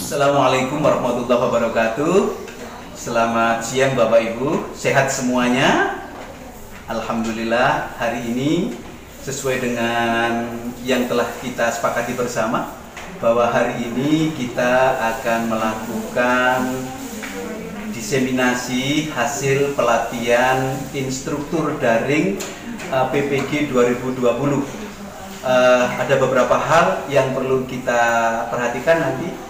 Assalamualaikum warahmatullahi wabarakatuh. Selamat siang Bapak Ibu, sehat semuanya? Alhamdulillah, hari ini sesuai dengan yang telah kita sepakati bersama, bahwa hari ini kita akan melakukan diseminasi hasil pelatihan instruktur daring PPG 2020. Ada beberapa hal yang perlu kita perhatikan nanti.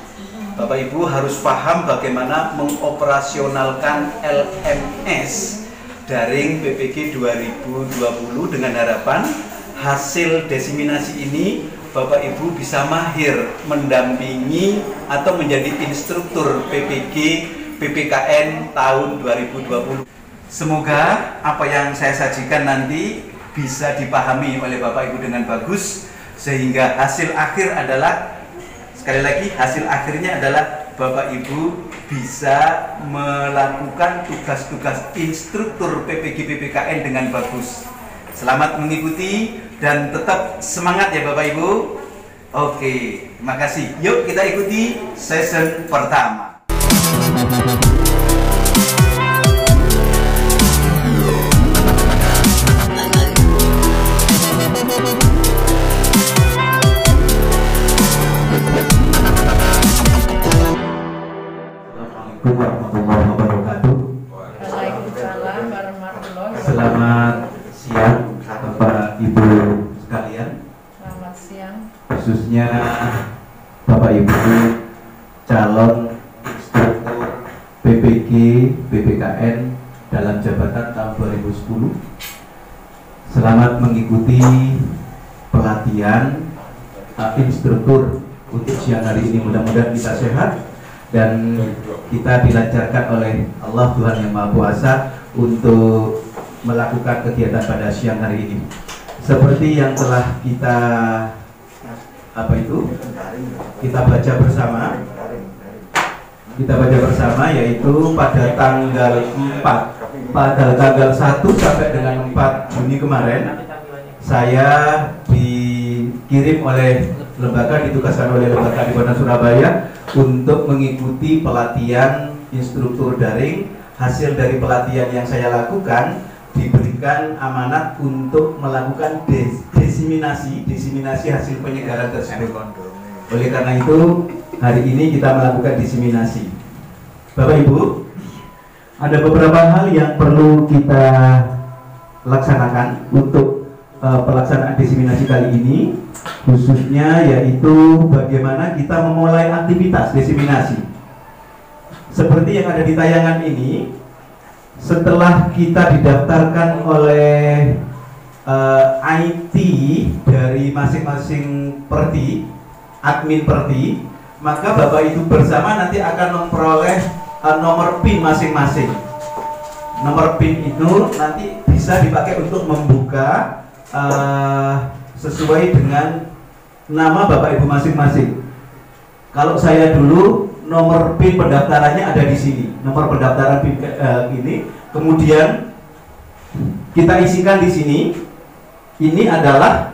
Bapak Ibu harus paham bagaimana mengoperasionalkan LMS daring PPG 2020 dengan harapan hasil diseminasi ini Bapak Ibu bisa mahir mendampingi atau menjadi instruktur PPG PPKN tahun 2020. Semoga apa yang saya sajikan nanti bisa dipahami oleh Bapak Ibu dengan bagus, sehingga hasil akhir adalah, sekali lagi, hasil akhirnya adalah Bapak Ibu bisa melakukan tugas-tugas instruktur PPG PPKN dengan bagus. Selamat mengikuti dan tetap semangat ya Bapak Ibu. Oke, terima kasih. Yuk kita ikuti session pertama. Warahmatullahi wabarakatuh. Waalaikumsalam warahmatullahi wabarakatuh. Selamat siang Bapak Ibu sekalian. Selamat siang. Khususnya Bapak Ibu calon instruktur PPG PPKN dalam jabatan tahun 2010. Selamat mengikuti pelatihan instruktur untuk siang hari ini. Mudah-mudahan kita sehat dan kita dilancarkan oleh Allah Tuhan Yang Maha Kuasa untuk melakukan kegiatan pada siang hari ini. Seperti yang telah kita kita baca bersama, yaitu pada tanggal 1 sampai dengan 4 Juni kemarin saya dikirim oleh ditugaskan oleh Lembaga di Kota Surabaya untuk mengikuti pelatihan instruktur daring. Hasil dari pelatihan yang saya lakukan diberikan amanat untuk melakukan diseminasi hasil penyegaran tersebut. Oleh karena itu hari ini kita melakukan diseminasi. Bapak Ibu, ada beberapa hal yang perlu kita laksanakan untuk pelaksanaan diseminasi kali ini, khususnya yaitu bagaimana kita memulai aktivitas diseminasi. Seperti yang ada di tayangan ini, setelah kita didaftarkan oleh IT dari masing-masing perti, admin perti, maka Bapak Ibu bersama nanti akan memperoleh nomor PIN masing-masing. Nomor PIN itu nanti bisa dipakai untuk membuka sesuai dengan nama Bapak Ibu masing-masing. Kalau saya dulu nomor PIN pendaftarannya ada di sini, nomor pendaftaran PIN ini. Kemudian kita isikan di sini. Ini adalah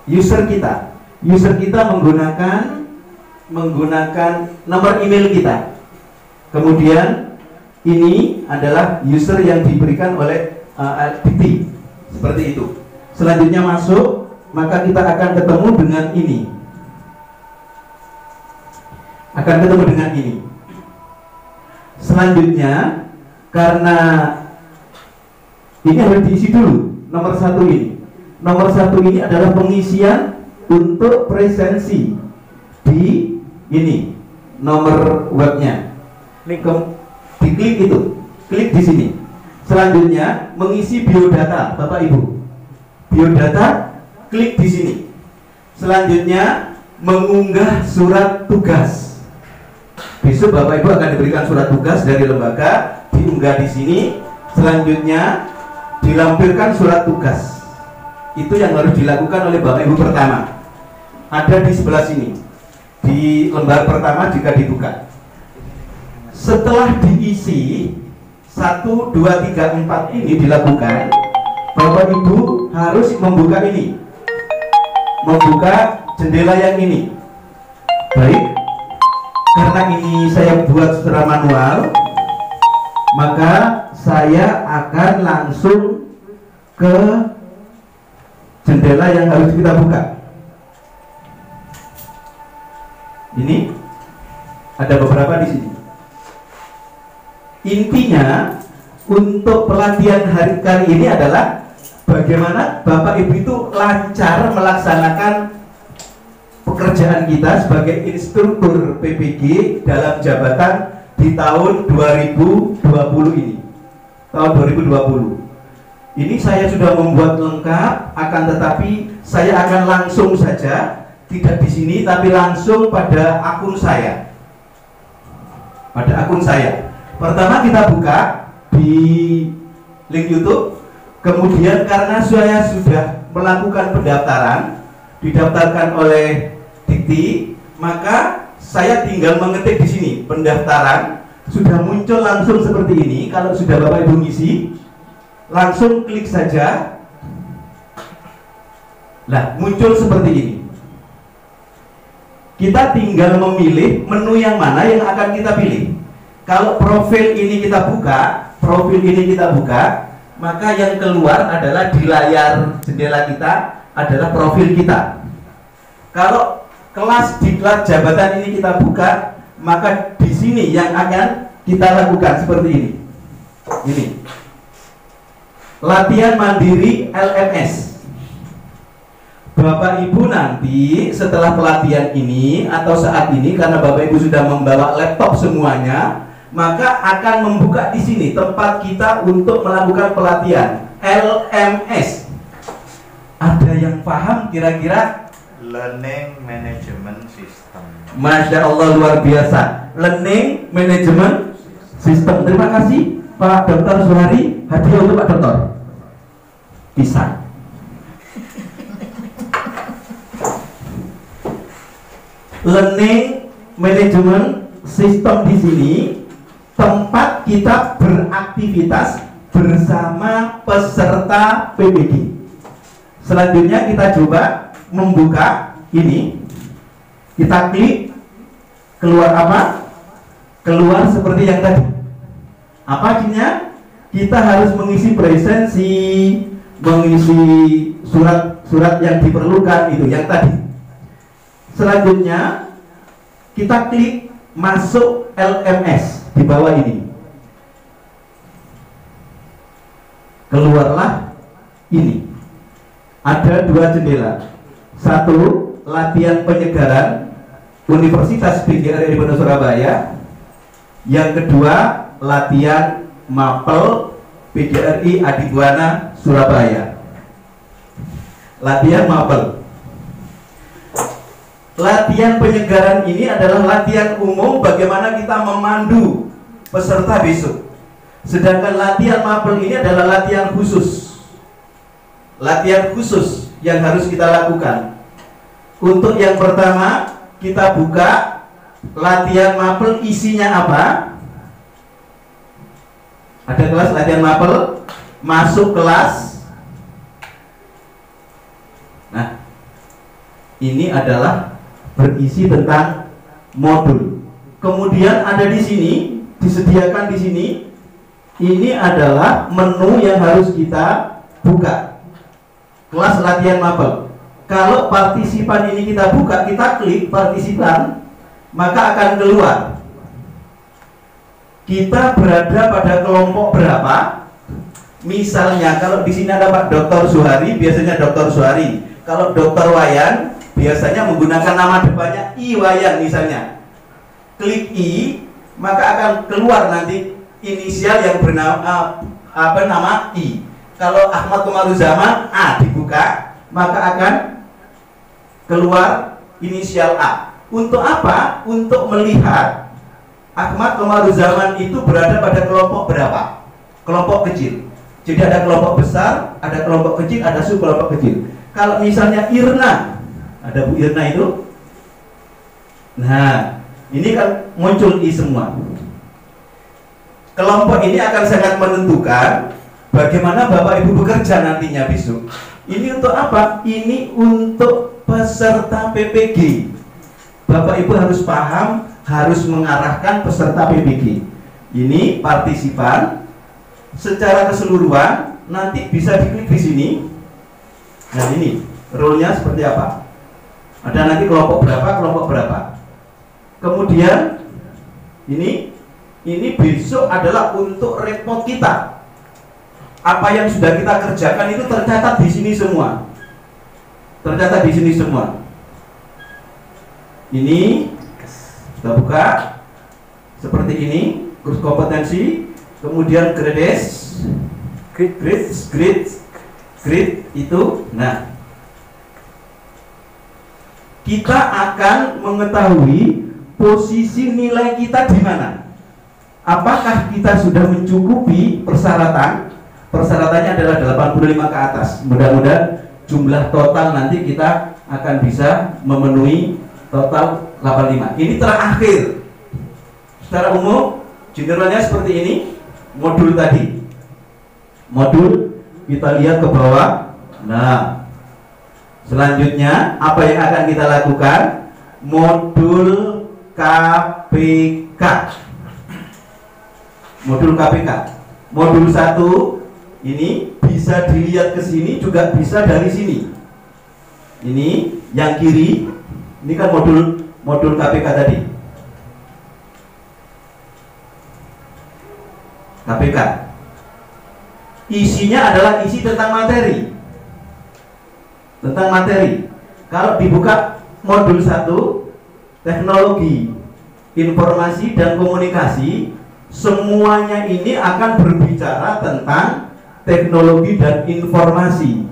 user kita. User kita menggunakan nomor email kita. Kemudian ini adalah user yang diberikan oleh LPT, seperti itu. Selanjutnya masuk, maka kita akan ketemu dengan ini. Selanjutnya, karena ini harus diisi dulu nomor 1 ini. Nomor 1 ini adalah pengisian untuk presensi di ini nomor webnya. Diklik itu, klik di sini. Selanjutnya mengisi biodata Bapak Ibu. Biodata, klik di sini. Selanjutnya mengunggah surat tugas. Besok Bapak Ibu akan diberikan surat tugas dari lembaga, diunggah di sini. Selanjutnya dilampirkan surat tugas. Itu yang harus dilakukan oleh Bapak Ibu pertama. Ada di sebelah sini, di lembar pertama jika dibuka. Setelah diisi 1, 2, 3, 4 ini dilakukan, Bapak Ibu harus membuka ini, membuka jendela yang ini. Baik, karena ini saya buat secara manual, maka saya akan langsung ke jendela yang harus kita buka. Ini ada beberapa di sini. Intinya untuk pelatihan hari kali ini adalah bagaimana Bapak Ibu itu lancar melaksanakan pekerjaan kita sebagai instruktur PPG dalam jabatan di tahun 2020 ini. Tahun 2020. Ini saya sudah membuat lengkap, akan tetapi saya akan langsung saja, tidak di sini tapi langsung pada akun saya. Pada akun saya. Pertama kita buka di link YouTube. Kemudian karena saya sudah melakukan pendaftaran, didaftarkan oleh Dikti, maka saya tinggal mengetik di sini pendaftaran. Sudah muncul langsung seperti ini. Kalau sudah Bapak Ibu ngisi, langsung klik saja. Nah, muncul seperti ini. Kita tinggal memilih menu yang mana yang akan kita pilih. Kalau profil ini kita buka, maka yang keluar adalah di layar jendela kita adalah profil kita. Kalau kelas diklat jabatan ini kita buka, maka di sini yang akan kita lakukan seperti ini. Ini latihan mandiri LMS. Bapak Ibu nanti setelah pelatihan ini atau saat ini, karena Bapak Ibu sudah membawa laptop semuanya, maka akan membuka di sini tempat kita untuk melakukan pelatihan LMS. Ada yang paham kira-kira? Learning Management System. Masya Allah, luar biasa. Learning Management System. Terima kasih Pak Dr. Suhari. Hadiah untuk Pak Dr. Bisa. Learning Management System di sini tempat kita beraktivitas bersama peserta PPG. Selanjutnya kita coba membuka ini. Kita klik, keluar apa? Keluar seperti yang tadi. Apa artinya? Kita harus mengisi presensi, mengisi surat-surat yang diperlukan, itu yang tadi. Selanjutnya kita klik masuk LMS di bawah ini. Keluarlah ini. Ada dua jendela. Satu, latihan penyegaran Universitas PGRI Pondok Surabaya. Yang kedua, latihan mapel PGRI Adibuana Surabaya. Latihan mapel. Latihan penyegaran ini adalah latihan umum bagaimana kita memandu peserta besok. Sedangkan latihan mapel ini adalah latihan khusus. Latihan khusus yang harus kita lakukan. Untuk yang pertama, kita buka latihan mapel, isinya apa? Ada kelas latihan mapel, masuk kelas. Nah, ini adalah berisi tentang modul. Kemudian ada di sini, disediakan di sini. Ini adalah menu yang harus kita buka. Kelas latihan mapel. Kalau partisipan ini kita buka, kita klik partisipan, maka akan keluar. Kita berada pada kelompok berapa? Misalnya kalau di sini ada Pak Dr. Suhari, biasanya Dr. Suhari. Kalau Dr. Wayan, biasanya menggunakan nama depannya I Wayan misalnya. Klik I, maka akan keluar nanti inisial yang bernama nama I. Kalau Ahmad Komaruzaman A dibuka, maka akan keluar inisial A. Untuk apa? Untuk melihat Ahmad Komaruzaman itu berada pada kelompok berapa? Kelompok kecil. Jadi ada kelompok besar, ada kelompok kecil, ada subkelompok kecil. Kalau misalnya Irna, ada Bu Irna itu. Nah, ini kan muncul I semua. Kelompok ini akan sangat menentukan bagaimana Bapak Ibu bekerja nantinya besok. Ini untuk apa? Ini untuk peserta PPG. Bapak Ibu harus paham, harus mengarahkan peserta PPG. Ini partisipan secara keseluruhan, nanti bisa diklik di sini. Nah ini role-nya seperti apa? Ada nanti kelompok berapa. Kemudian ini besok adalah untuk report kita. Apa yang sudah kita kerjakan itu tercatat di sini semua. Ini kita buka seperti ini, kurs kompetensi, kemudian grades, grade itu. Nah, kita akan mengetahui posisi nilai kita di mana. Apakah kita sudah mencukupi persyaratan? Persyaratannya adalah 85 ke atas. Mudah-mudahan jumlah total nanti kita akan bisa memenuhi total 85. Ini terakhir. Secara umum generalnya seperti ini. Modul tadi. Modul kita lihat ke bawah. Nah, selanjutnya apa yang akan kita lakukan? Modul KPK. Modul KPK. Modul 1 ini bisa dilihat ke sini, juga bisa dari sini. Ini yang kiri, ini kan modul KPK tadi. KPK. Isinya adalah isi tentang materi. Kalau dibuka modul 1, teknologi, informasi dan komunikasi, semuanya ini akan berbicara tentang teknologi dan informasi.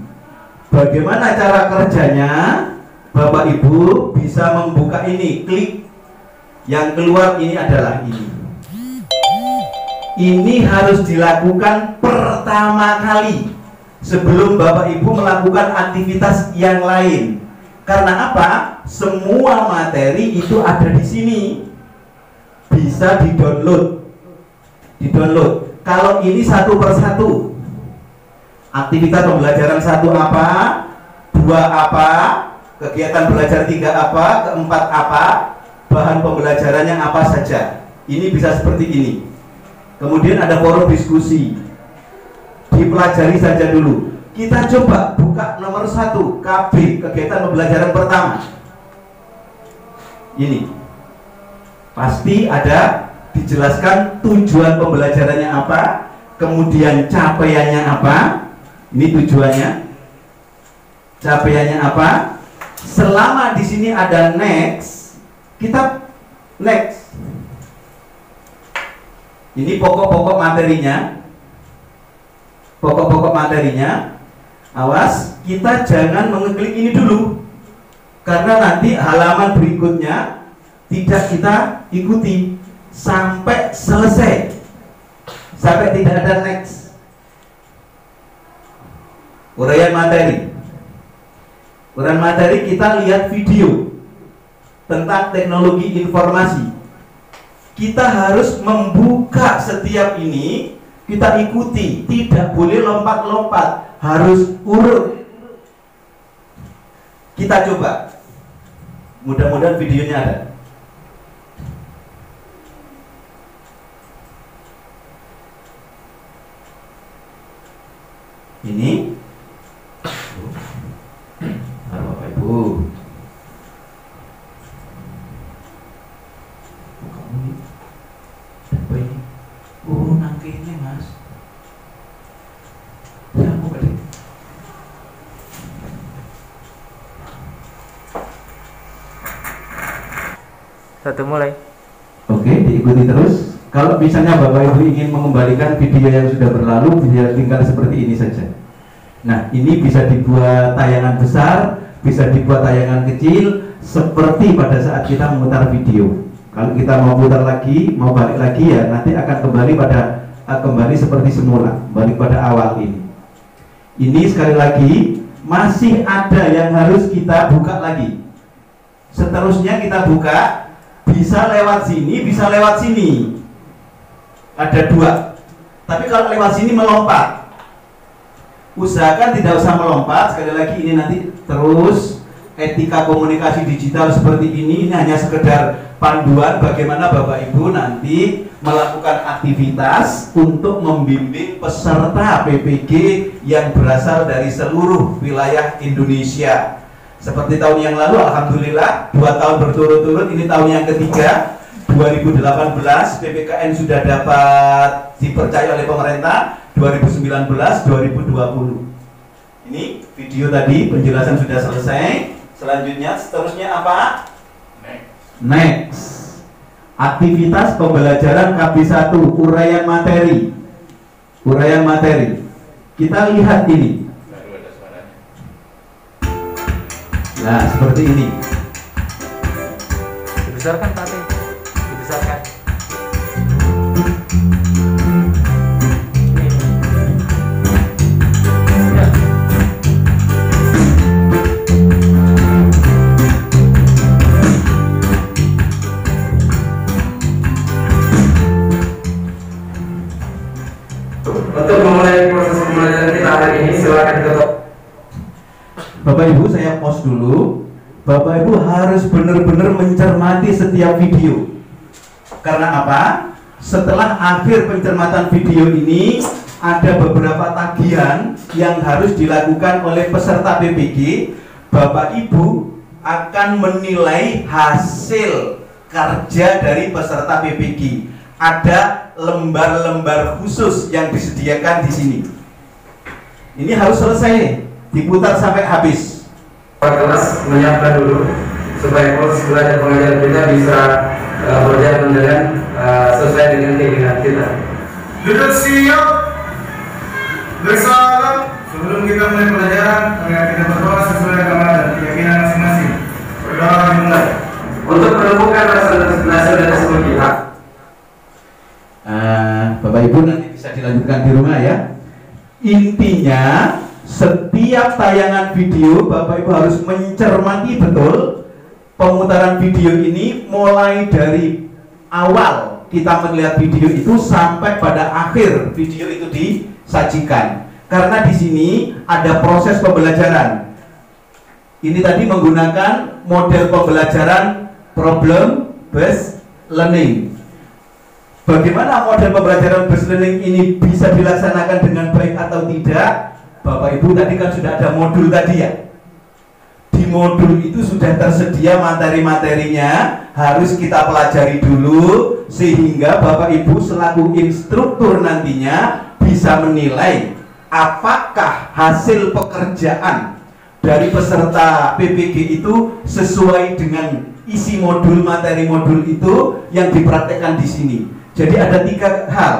Bagaimana cara kerjanya? Bapak Ibu bisa membuka ini, klik. Yang keluar ini adalah ini. Ini harus dilakukan pertama kali sebelum Bapak Ibu melakukan aktivitas yang lain. Karena apa? Semua materi itu ada di sini. Bisa di-download. Kalau ini satu persatu. Aktivitas pembelajaran 1 apa, 2 apa, kegiatan belajar 3 apa, keempat apa, bahan pembelajarannya apa saja. Ini bisa seperti ini. Kemudian ada forum diskusi. Dipelajari saja dulu. Kita coba buka nomor 1, KB, kegiatan pembelajaran pertama. Ini pasti ada dijelaskan tujuan pembelajarannya apa, kemudian capaiannya apa. Ini tujuannya, capaiannya apa. Selama di sini ada next, kita next. Ini pokok-pokok materinya. Awas, kita jangan mengeklik ini dulu, karena nanti halaman berikutnya tidak kita ikuti sampai selesai, sampai tidak ada next. Uraian materi kita lihat video tentang teknologi informasi. Kita harus membuka setiap ini, kita ikuti, tidak boleh lompat-lompat, harus urut. Kita coba, mudah-mudahan videonya ada. Ini Bapak Ibu, kamu ini apa ini? Oh, nangke ini Mas. Ya, mau balik. Satu mulai. Oke, diikuti terus. Kalau misalnya Bapak Ibu ingin mengembalikan video yang sudah berlalu, bisa tinggal seperti ini saja. Nah, ini bisa dibuat tayangan besar, bisa dibuat tayangan kecil, seperti pada saat kita memutar video. Kalau kita mau putar lagi, mau balik lagi, ya nanti akan kembali seperti semula, balik pada awal ini. Ini sekali lagi masih ada yang harus kita buka lagi. Seterusnya kita buka, bisa lewat sini, bisa lewat sini. Ada 2. Tapi kalau lewat sini melompat. Usahakan tidak usah melompat. Sekali lagi ini nanti terus etika komunikasi digital seperti ini hanya sekedar panduan bagaimana Bapak Ibu nanti melakukan aktivitas untuk membimbing peserta PPG yang berasal dari seluruh wilayah Indonesia. Seperti tahun yang lalu, alhamdulillah 2 tahun berturut-turut, ini tahun yang ketiga. 2018 PPKN sudah dapat dipercaya oleh pemerintah. 2019, 2020. Ini video tadi penjelasan sudah selesai. Selanjutnya, seterusnya apa? Next. Aktivitas pembelajaran KB1, uraian materi. Uraian materi. Kita lihat ini. Nah, seperti ini. Dibesarkan Tati. Dibesarkan. Ya. Untuk memulai proses pembelajaran kita hari ini, silakan ditutup. Bapak Ibu, saya pause dulu. Bapak Ibu harus benar-benar mencermati setiap video. Karena apa? Setelah akhir pencermatan video ini, ada beberapa tagihan yang harus dilakukan oleh peserta PPG. Bapak Ibu akan menilai hasil kerja dari peserta PPG. Ada lembar-lembar khusus yang disediakan di sini. Ini harus selesai, diputar sampai habis. Kelas menyiapkan dulu supaya proses belajar pengajaran kita bisa berjalan dengan sesuai dengan keinginan kita. Duduk siap, bersalam. Sebelum kita mulai pelajaran, kita berdoa sesuai agama dan keyakinan masing-masing. Berdoa dimulai. Untuk menemukan hasil tersebut kita. Bapak Ibu nanti bisa dilanjutkan di rumah ya. Intinya setiap tayangan video Bapak Ibu harus mencermati betul pemutaran video ini, mulai dari awal kita melihat video itu sampai pada akhir video itu disajikan. Karena di sini ada proses pembelajaran. Ini tadi menggunakan model pembelajaran problem based learning. Bagaimana model pembelajaran based learning ini bisa dilaksanakan dengan baik atau tidak? Bapak Ibu tadi kan sudah ada modul tadi ya. Di modul itu sudah tersedia materi-materinya, harus kita pelajari dulu sehingga Bapak Ibu selaku instruktur nantinya bisa menilai apakah hasil pekerjaan dari peserta PPG itu sesuai dengan isi modul, materi modul itu yang dipraktekkan di sini. Jadi ada 3 hal.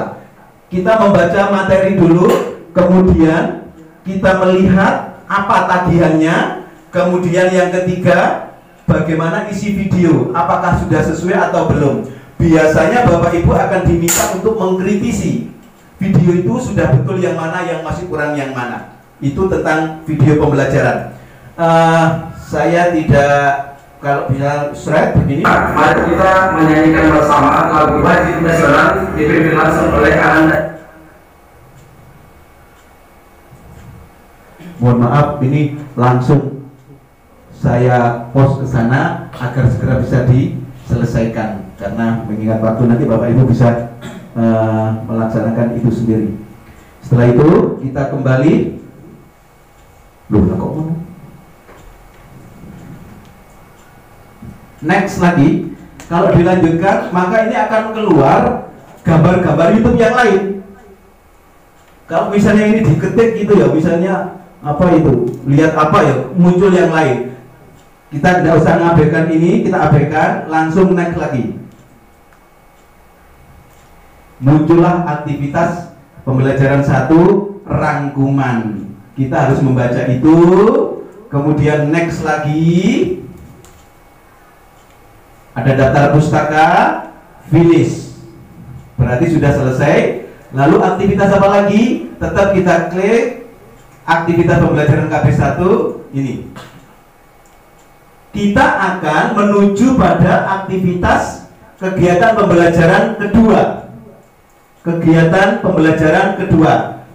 Kita membaca materi dulu, kemudian kita melihat apa tagihannya, kemudian yang ketiga bagaimana isi video, apakah sudah sesuai atau belum. Biasanya Bapak Ibu akan diminta untuk mengkritisi video itu sudah betul yang mana, yang masih kurang yang mana. Itu tentang video pembelajaran. Saya tidak, kalau bisa slide begini. Mari kita menyanyikan bersama lagu wajib nasional dipimpin langsung oleh Anda. Mohon maaf, ini langsung saya post ke sana agar segera bisa diselesaikan karena mengingat waktu nanti Bapak Ibu bisa melaksanakan itu sendiri. Setelah itu kita kembali. Loh, kok mana? Next lagi, kalau dilanjutkan maka ini akan keluar gambar-gambar YouTube yang lain. Kalau misalnya ini diketik gitu ya, misalnya apa itu, lihat apa ya, muncul yang lain. Kita tidak usah ngabaikan ini, kita abaikan, langsung next lagi. Muncullah aktivitas pembelajaran 1, rangkuman. Kita harus membaca itu, kemudian next lagi. Ada daftar pustaka, finish. Berarti sudah selesai. Lalu aktivitas apa lagi? Tetap kita klik aktivitas pembelajaran KB1 ini. Kita akan menuju pada aktivitas kegiatan pembelajaran kedua. Kegiatan pembelajaran kedua.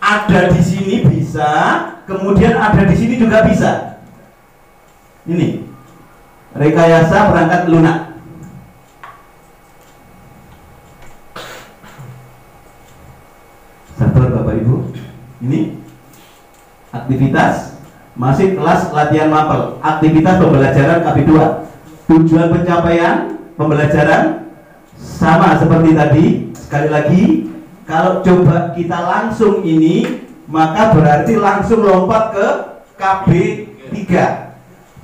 Ada di sini bisa, kemudian ada di sini juga bisa. Ini rekayasa perangkat lunak. Sabar Bapak Ibu. Ini aktivitas masih kelas latihan mapel, aktivitas pembelajaran KB2. Tujuan pencapaian pembelajaran sama seperti tadi. Sekali lagi, kalau coba kita langsung ini, maka berarti langsung lompat ke KB3.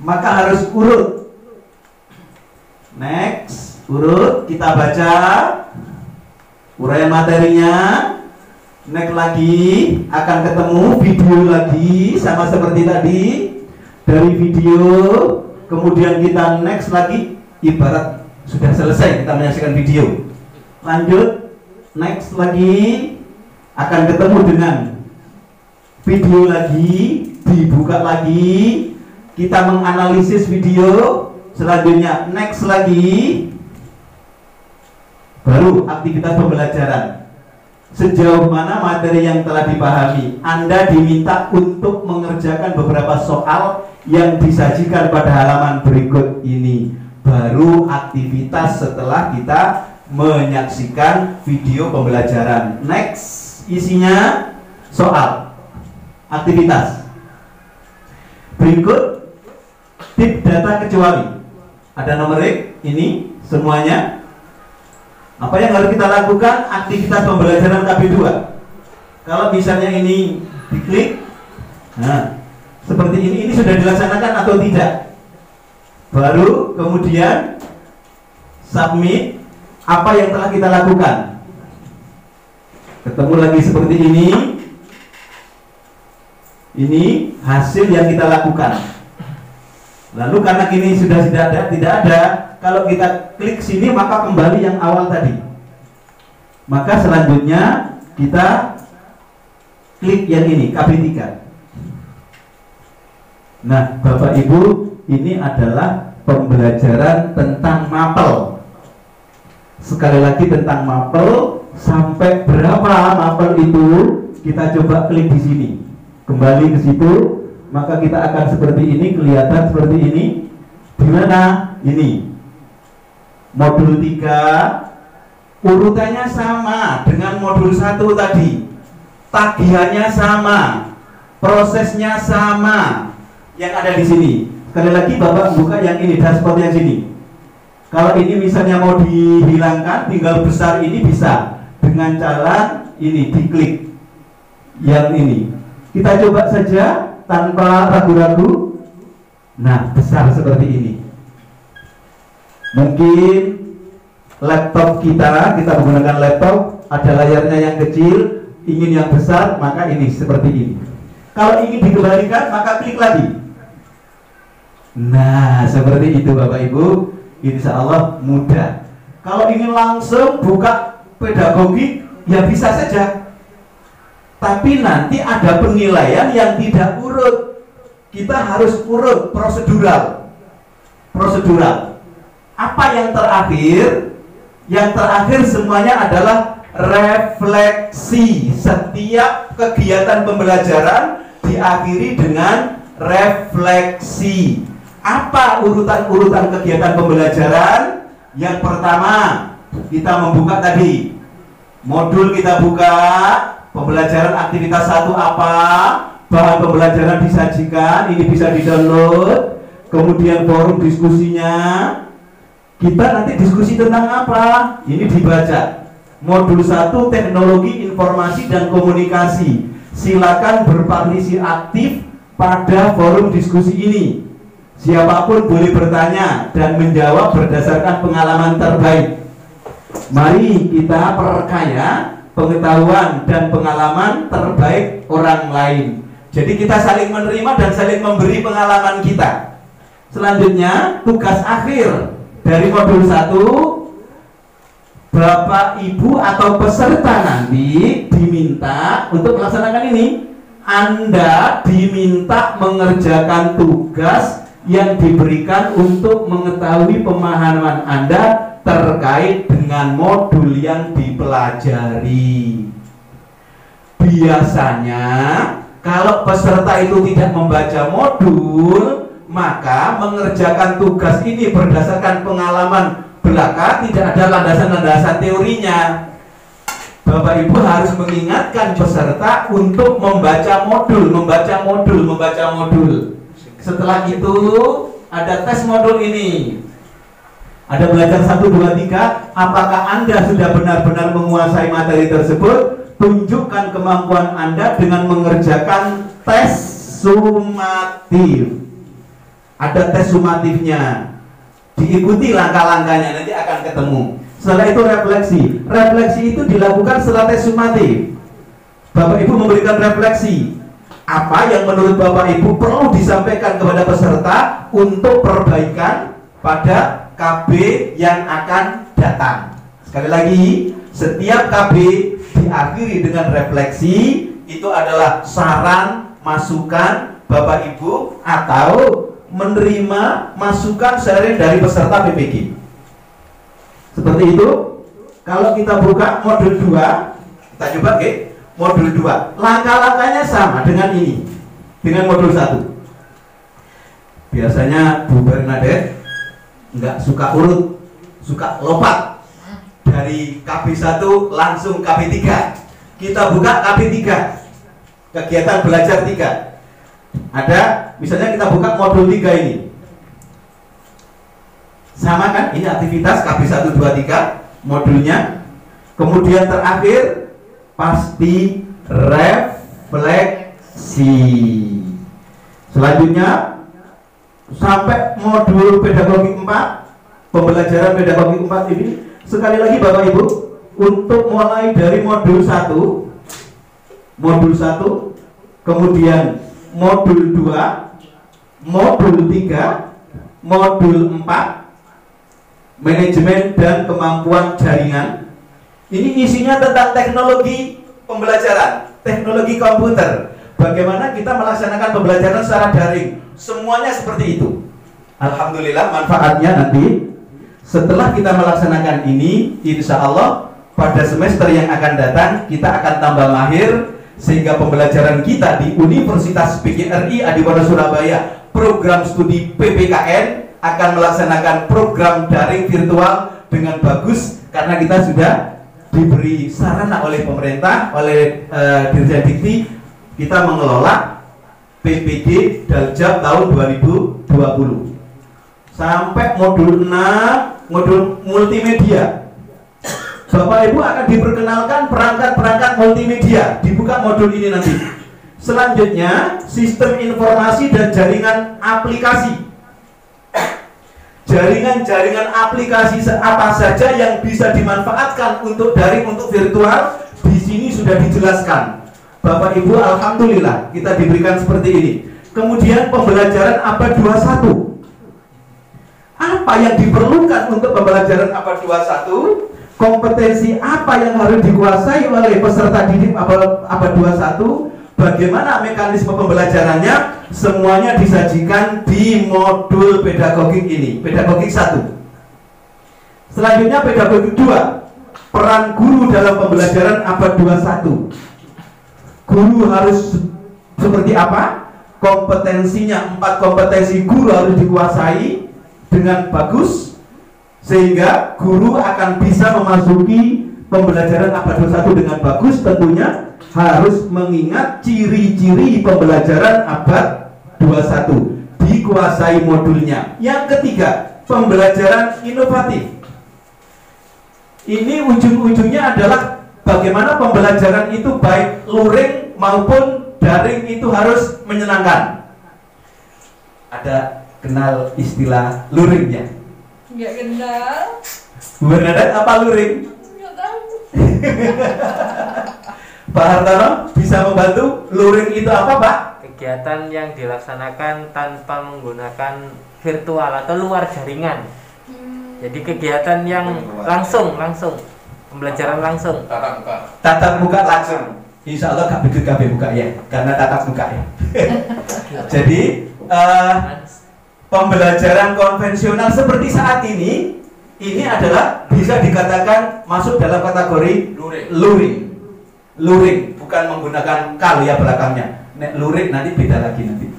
Maka harus urut. Next, urut, kita baca uraian materinya. Next lagi, akan ketemu video lagi sama seperti tadi. Dari video, kemudian kita next lagi, ibarat sudah selesai kita menyaksikan video. Lanjut, next lagi, akan ketemu dengan video lagi, dibuka lagi, kita menganalisis video. Selanjutnya next lagi, baru aktivitas pembelajaran. Sejauh mana materi yang telah dipahami. Anda diminta untuk mengerjakan beberapa soal yang disajikan pada halaman berikut ini. Baru aktivitas setelah kita menyaksikan video pembelajaran. Next, isinya soal, aktivitas. Berikut tip data kecuali. Ada numerik ini semuanya. Apa yang harus kita lakukan? Aktivitas pembelajaran KB2. Kalau misalnya ini diklik, nah seperti ini sudah dilaksanakan atau tidak? Baru kemudian submit apa yang telah kita lakukan. Ketemu lagi seperti ini. Ini hasil yang kita lakukan. Lalu karena ini sudah tidak ada, kalau kita klik sini maka kembali yang awal tadi. Maka selanjutnya kita klik yang ini, KB3. Nah, Bapak Ibu, ini adalah pembelajaran tentang mapel. Sekali lagi tentang mapel, sampai berapa mapel itu kita coba klik di sini. Kembali ke situ, maka kita akan seperti ini, kelihatan seperti ini. Di mana? Ini modul 3, urutannya sama dengan modul 1 tadi, tagihannya sama, prosesnya sama yang ada di sini. Sekali lagi Bapak buka yang ini, dashboard yang sini. Kalau ini misalnya mau dihilangkan, tinggal besar ini bisa dengan cara ini, diklik yang ini. Kita coba saja tanpa ragu-ragu. Nah, besar seperti ini. Mungkin laptop kita menggunakan laptop, ada layarnya yang kecil, ingin yang besar, maka ini seperti ini. Kalau ingin dikembalikan, maka klik lagi. Nah, seperti itu Bapak Ibu. Insya Allah mudah. Kalau ingin langsung buka pedagogik, ya bisa saja. Tapi nanti ada penilaian yang tidak urut. Kita harus urut, prosedural. Apa yang terakhir? Yang terakhir semuanya adalah refleksi. Setiap kegiatan pembelajaran diakhiri dengan refleksi. Apa urutan-urutan kegiatan pembelajaran? Yang pertama, kita membuka tadi modul, kita buka pembelajaran aktivitas 1 apa, bahan pembelajaran disajikan, ini bisa di-download. Kemudian forum diskusinya, kita nanti diskusi tentang apa, ini dibaca. Modul 1 teknologi informasi dan komunikasi, silakan berpartisipasi aktif pada forum diskusi ini. Siapapun boleh bertanya dan menjawab berdasarkan pengalaman terbaik. Mari kita perkaya pengetahuan dan pengalaman terbaik orang lain. Jadi kita saling menerima dan saling memberi pengalaman kita. Selanjutnya, tugas akhir dari modul 1, Bapak Ibu atau peserta nanti diminta untuk melaksanakan ini. Anda diminta mengerjakan tugas yang diberikan untuk mengetahui pemahaman Anda terkait dengan modul yang dipelajari. Biasanya kalau peserta itu tidak membaca modul, maka mengerjakan tugas ini berdasarkan pengalaman belaka tidak ada landasan-landasan teorinya. Bapak Ibu harus mengingatkan peserta untuk membaca modul. Setelah itu ada tes modul ini. Ada belajar 1, 2, 3. Apakah Anda sudah benar-benar menguasai materi tersebut? Tunjukkan kemampuan Anda dengan mengerjakan tes sumatif. Ada tes sumatifnya. Diikuti langkah-langkahnya, nanti akan ketemu. Setelah itu refleksi. Refleksi itu dilakukan setelah tes sumatif. Bapak Ibu memberikan refleksi. Apa yang menurut Bapak Ibu perlu disampaikan kepada peserta untuk perbaikan pada KB yang akan datang. Sekali lagi, setiap KB diakhiri dengan refleksi. Itu adalah saran, masukan Bapak Ibu atau menerima masukan sharing dari peserta PPG. Seperti itu. Kalau kita buka modul 2, kita coba modul 2. Langkah-langkahnya sama dengan ini, dengan modul 1. Biasanya Bu Bernadette nggak suka urut, suka lompat dari KB1 langsung KB3. Kita buka KB3, kegiatan belajar 3. Ada, misalnya kita buka modul 3 ini. Sama kan? Ini aktivitas KB1, 2, 3 modulnya. Kemudian terakhir pasti refleksi. Selanjutnya sampai modul pedagogi 4, pembelajaran pedagogi 4 ini. Sekali lagi Bapak Ibu, untuk mulai dari modul 1, kemudian modul 2, modul 3, modul 4, manajemen dan kemampuan jaringan. Ini isinya tentang teknologi pembelajaran, teknologi komputer. Bagaimana kita melaksanakan pembelajaran secara daring. Semuanya seperti itu. Alhamdulillah manfaatnya nanti setelah kita melaksanakan ini, insya Allah pada semester yang akan datang kita akan tambah mahir, sehingga pembelajaran kita di Universitas PGRI Adiwara Surabaya program studi PPKN akan melaksanakan program daring virtual dengan bagus, karena kita sudah diberi sarana oleh pemerintah, oleh Dirjen Dikti, kita mengelola PPG Daljab tahun 2020 sampai modul 6, modul multimedia. Bapak Ibu akan diperkenalkan perangkat-perangkat multimedia, dibuka modul ini nanti. Selanjutnya sistem informasi dan jaringan aplikasi. Jaringan-jaringan aplikasi apa saja yang bisa dimanfaatkan untuk daring, untuk virtual, di sini sudah dijelaskan. Bapak Ibu, alhamdulillah kita diberikan seperti ini. Kemudian pembelajaran abad 21. Apa yang diperlukan untuk pembelajaran abad 21? Kompetensi apa yang harus dikuasai oleh peserta didik abad 21? Bagaimana mekanisme pembelajarannya? Semuanya disajikan di modul pedagogik ini, pedagogik 1. Selanjutnya pedagogik 2, peran guru dalam pembelajaran abad 21. Guru harus seperti apa? Kompetensinya, 4 kompetensi guru harus dikuasai dengan bagus, sehingga guru akan bisa memasuki pembelajaran abad 21 dengan bagus. Tentunya harus mengingat ciri-ciri pembelajaran abad 21, dikuasai modulnya. Yang ketiga, pembelajaran inovatif. Ini ujung-ujungnya adalah bagaimana pembelajaran itu baik luring maupun daring itu harus menyenangkan. Ada kenal istilah luringnya? Nggak kenal. Bernadette, apa luring? Nggak tahu. Pak Hartono bisa membantu. Luring itu apa, Pak? Kegiatan yang dilaksanakan tanpa menggunakan virtual atau luar jaringan. Jadi kegiatan yang langsung pembelajaran langsung. Tatap muka langsung. Insya Allah gak begitu KB buka ya, karena tatap muka ya. Jadi pembelajaran konvensional seperti saat ini adalah bisa dikatakan masuk dalam kategori luring, bukan menggunakan kal ya belakangnya. Nek luring nanti beda lagi nanti.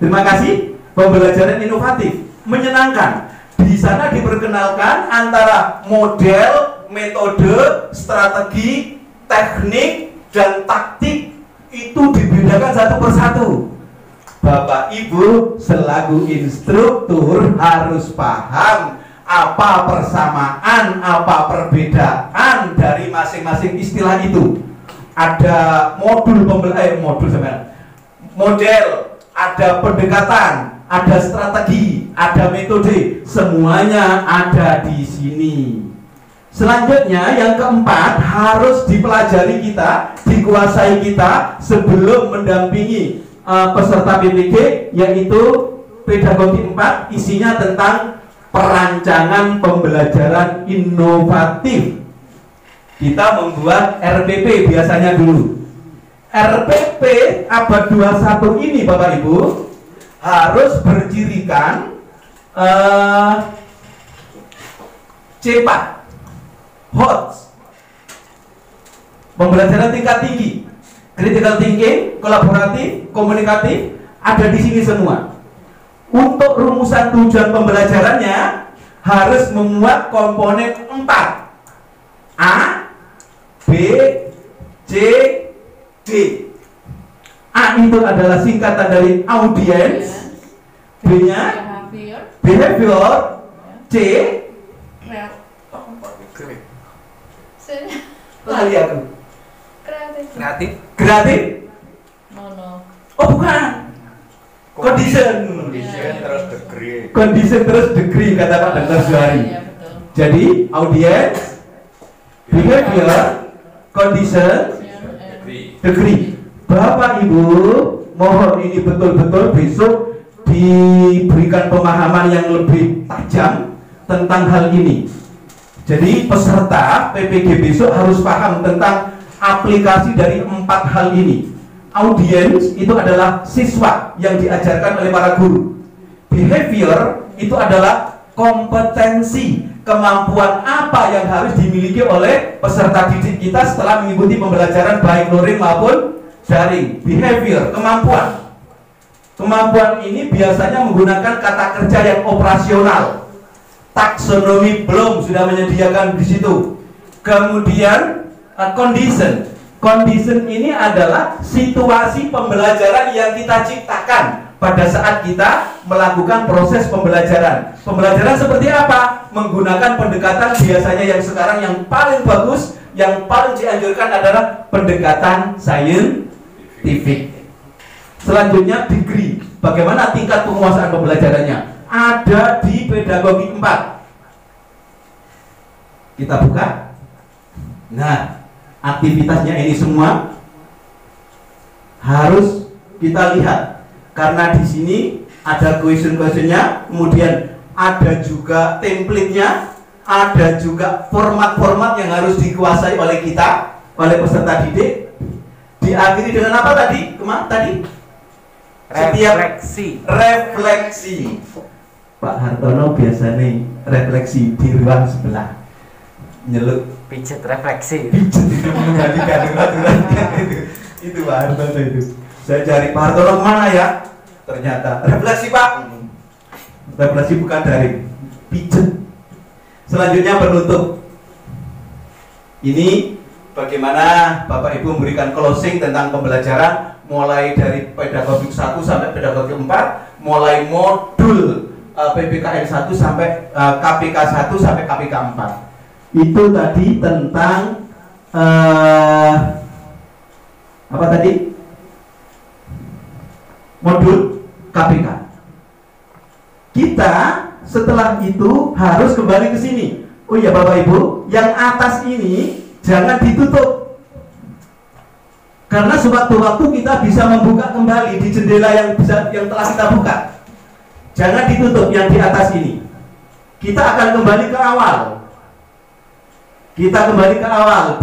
Terima kasih. Pembelajaran inovatif, menyenangkan. Di sana diperkenalkan antara model, metode, strategi, teknik, dan taktik itu dibedakan satu persatu. Bapak Ibu selaku instruktur harus paham apa persamaan, apa perbedaan dari masing-masing istilah itu. Ada model, ada pendekatan, ada strategi, ada metode, semuanya ada di sini. Selanjutnya yang keempat harus dipelajari kita, dikuasai kita sebelum mendampingi peserta PPG, yaitu pedagogi 4, isinya tentang perancangan pembelajaran inovatif. Kita membuat RPP biasanya dulu. RPP abad 21 ini Bapak Ibu harus bercirikan CEPA, HOTS, pembelajaran tingkat tinggi, critical thinking, kolaboratif, komunikatif, ada di sini semua. Untuk rumusan tujuan pembelajarannya harus memuat komponen 4, A, B, C, D. A itu adalah singkatan dari audience, B-nya behavior, C lali aku kreatif. Oh bukan, condition terus degree kata Pak Dr. Zuhari. Jadi audience, behavior, condition, degree. Bapak Ibu, mohon ini betul-betul besok diberikan pemahaman yang lebih tajam tentang hal ini. Jadi peserta PPG besok harus paham tentang aplikasi dari 4 hal ini. Audience itu adalah siswa yang diajarkan oleh para guru. Behavior itu adalah kompetensi, kemampuan apa yang harus dimiliki oleh peserta didik kita setelah mengikuti pembelajaran baik luring maupun daring. Behavior, kemampuan ini biasanya menggunakan kata kerja yang operasional. Taksonomi belum sudah menyediakan di situ. Kemudian condition ini adalah situasi pembelajaran yang kita ciptakan pada saat kita melakukan proses pembelajaran. Pembelajaran seperti apa? Menggunakan pendekatan biasanya yang sekarang yang paling bagus, yang paling dianjurkan adalah pendekatan saintifik. Selanjutnya degree. Bagaimana tingkat penguasaan pembelajarannya? Ada di pedagogi 4. Kita buka. Nah, aktivitasnya ini semua harus kita lihat karena di sini ada question-questionnya, kemudian ada juga template-nya, ada juga format-format yang harus dikuasai oleh kita, oleh peserta didik. Diakhiri dengan apa tadi? Refleksi. Pak Hartono biasanya refleksi di ruang sebelah, nyeluk pijet refleksi. Pijet itu mengendalikan aturan-aturannya itu Pak Hartono itu. Saya cari Pak Hartono mana ya? Ternyata refleksi Pak. Refleksi bukan daring, pijet. Selanjutnya penutup. Ini bagaimana Bapak Ibu memberikan closing tentang pembelajaran mulai dari pedagogik 1 sampai pedagogik 4, mulai modul PPKN 1 sampai KPK 1 sampai KPK 4. Itu tadi tentang apa tadi? Modul KPK. Kita setelah itu harus kembali ke sini. Oh iya Bapak Ibu, yang atas ini jangan ditutup. Karena sewaktu-waktu kita bisa membuka kembali di jendela yang telah kita buka. Jangan ditutup yang di atas ini. Kita akan kembali ke awal.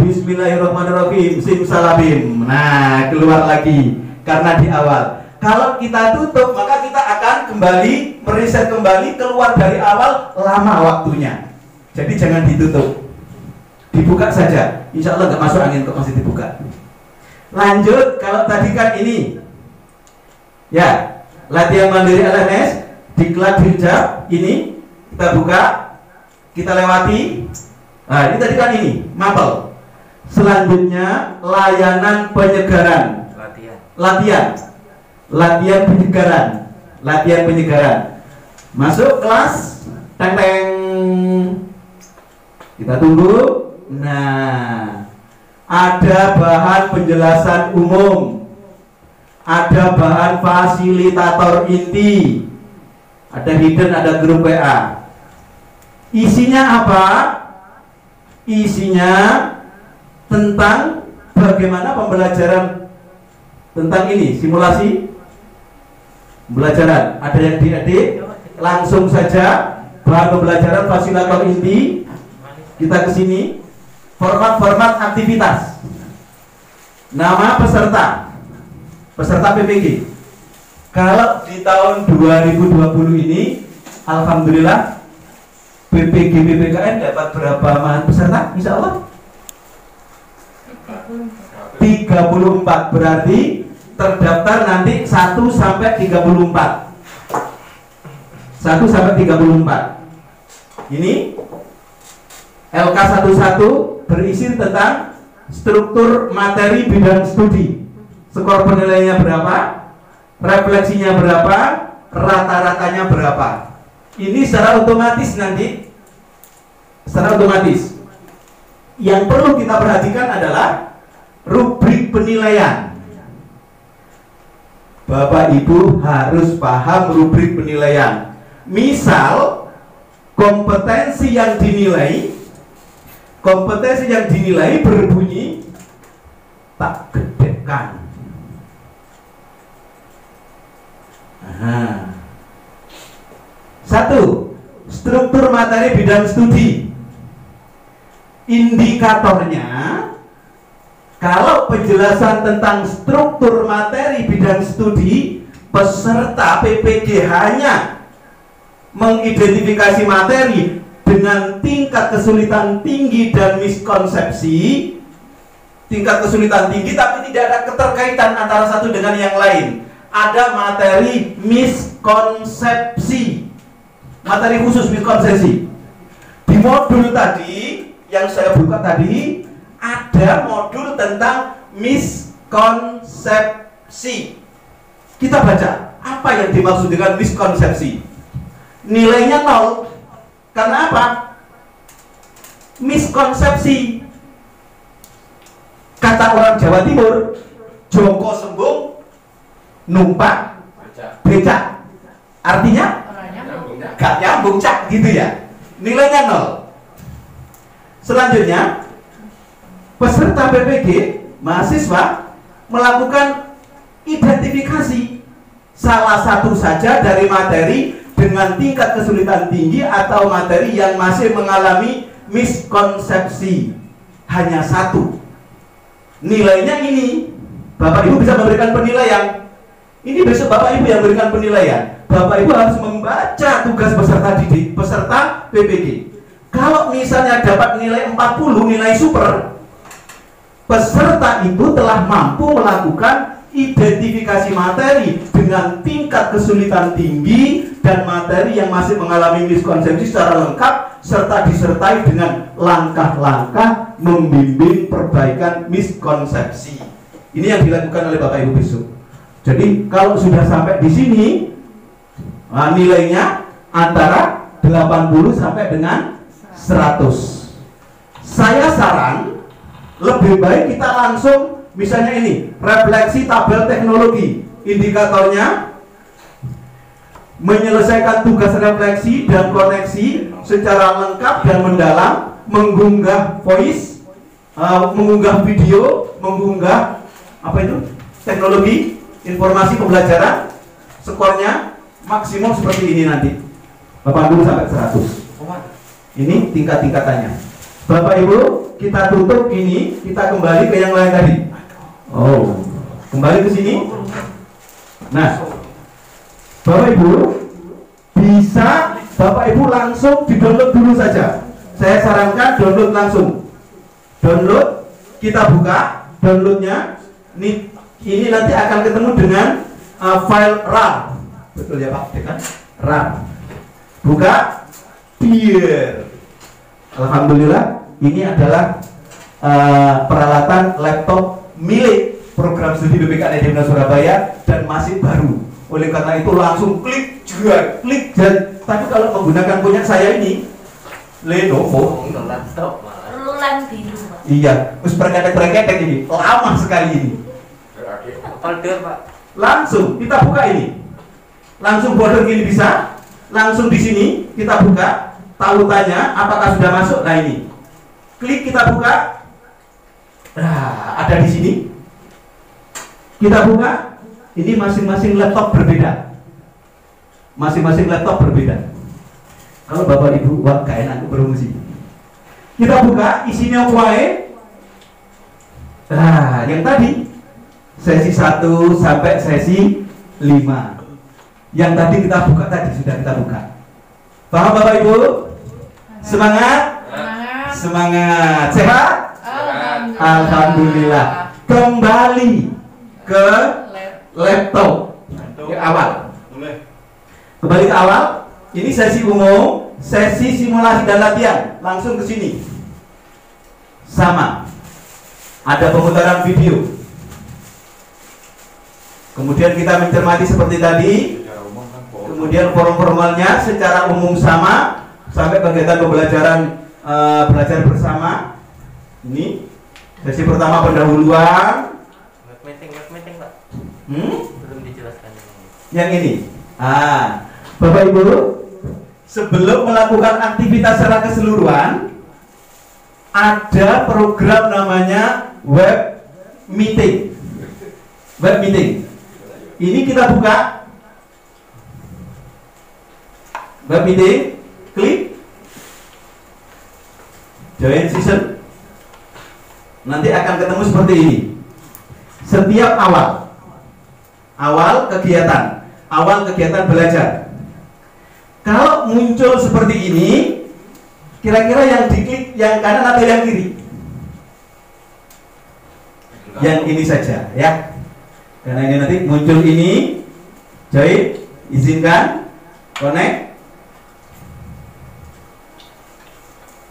Bismillahirrahmanirrahim. Simsalabim. Nah, keluar lagi karena di awal. Kalau kita tutup, maka kita akan kembali meriset kembali, keluar dari awal, lama waktunya. Jadi jangan ditutup, dibuka saja. Insya Allah nggak masuk angin kok masih dibuka. Lanjut, kalau tadi kan ini, ya, latihan mandiri LMS, diklat hijab ini kita buka, kita lewati. Nah, ini tadi kan ini mapel. Selanjutnya layanan penyegaran. Latihan penyegaran. Masuk kelas, teng teng. Kita tunggu. Nah, ada bahan penjelasan umum, ada bahan fasilitator inti, ada hidden, ada grup WA. Isinya apa? Isinya tentang bagaimana pembelajaran tentang ini, simulasi pembelajaran. Ada yang diedit, langsung saja bahan pembelajaran fasilitator inti. Kita ke sini, format aktivitas, nama peserta PPG. Kalau di tahun 2020 ini, alhamdulillah PPG PPKN dapat berapa peserta? Insya Allah 34, berarti terdaftar nanti 1 sampai 34. Ini LK11 berisi tentang struktur materi bidang studi. Skor penilaiannya berapa? Refleksinya berapa? Rata-ratanya berapa? Ini secara otomatis nanti. Yang perlu kita perhatikan adalah rubrik penilaian. Bapak Ibu harus paham rubrik penilaian. Misal kompetensi yang dinilai berbunyi tak gedekan. Satu, struktur materi bidang studi. Indikatornya, kalau penjelasan tentang struktur materi bidang studi, peserta PPG hanya mengidentifikasi materi dengan tingkat kesulitan tinggi dan miskonsepsi, tapi tidak ada keterkaitan antara satu dengan yang lain. Ada materi miskonsepsi, materi khusus miskonsepsi. Di modul tadi yang saya buka tadi, ada modul tentang miskonsepsi. Kita baca apa yang dimaksud dengan miskonsepsi. Nilainya 0. Karena apa? Miskonsepsi. Kata orang Jawa Timur, Joko sembung, numpak becak. Artinya gak nyambung cak gitu ya. Nilainya 0. Selanjutnya, peserta PPG, mahasiswa melakukan identifikasi salah satu saja dari materi dengan tingkat kesulitan tinggi atau materi yang masih mengalami miskonsepsi. Hanya 1. Nilainya ini. Bapak Ibu bisa memberikan penilaian. Ini besok Bapak Ibu yang memberikan penilaian. Bapak Ibu harus membaca tugas peserta PPG. Kalau misalnya dapat nilai 40, nilai super, peserta itu telah mampu melakukan identifikasi materi dengan tingkat kesulitan tinggi dan materi yang masih mengalami miskonsepsi secara lengkap, serta disertai dengan langkah-langkah membimbing perbaikan miskonsepsi. Ini yang dilakukan oleh Bapak Ibu besok. Jadi kalau sudah sampai di sini, nilainya antara 80 sampai dengan 100. Saya saran lebih baik kita langsung. Misalnya ini, refleksi tabel teknologi. Indikatornya menyelesaikan tugas refleksi dan koneksi secara lengkap dan mendalam, mengunggah voice, mengunggah video, mengunggah apa itu? Teknologi, informasi pembelajaran. Skornya maksimum seperti ini nanti. 80 sampai 100. Ini tingkat-tingkatannya. Bapak Ibu, kita tutup ini, kita kembali ke yang lain tadi. Oh, kembali ke sini. Nah, Bapak Ibu bisa Bapak Ibu langsung di-download dulu saja. Saya sarankan download langsung. Download, kita buka downloadnya. Ini nanti akan ketemu dengan file RAR. betul ya Pak? Ya kan? RAM. Buka biar. Alhamdulillah ini adalah peralatan laptop milik program studi BPKN Negeri Surabaya dan masih baru. Oleh karena itu langsung klik jerat. Tapi kalau menggunakan punya saya ini Lenovo laptop malah. Rulang biru, Pak. iya, terus perketek ini lama sekali ini. Folder, Pak. Langsung kita buka ini, langsung border gini bisa, langsung di sini kita buka, tautannya apakah sudah masuk. Nah ini, klik kita buka, nah ada di sini, kita buka, ini masing-masing laptop berbeda, masing-masing laptop berbeda. Kalau bapak ibu wah gak enak berfungsi, kita buka isinya wae. Nah yang tadi sesi 1 sampai sesi 5 yang tadi kita buka, tadi sudah kita buka. Paham Bapak Ibu? Semangat? Semangat. Sehat? Alhamdulillah. Kembali ke laptop yang awal. Kembali ke awal. Ini sesi umum, sesi simulasi dan latihan. Langsung ke sini. Sama. Ada pemutaran video. Kemudian kita mencermati seperti tadi. Kemudian formalnya secara umum sama sampai kegiatan pembelajaran belajar bersama. Ini sesi pertama pendahuluan. Web meeting, Pak. Belum dijelaskan ini. Yang ini. Bapak Ibu, sebelum melakukan aktivitas secara keseluruhan, ada program namanya web meeting. Web meeting. Ini kita buka web meeting, klik join session. Nanti akan ketemu seperti ini. Setiap awal kegiatan belajar. Kalau muncul seperti ini, kira-kira yang diklik yang kanan atau yang kiri? Yang ini saja ya. Karena ini nanti muncul ini, join, izinkan, connect,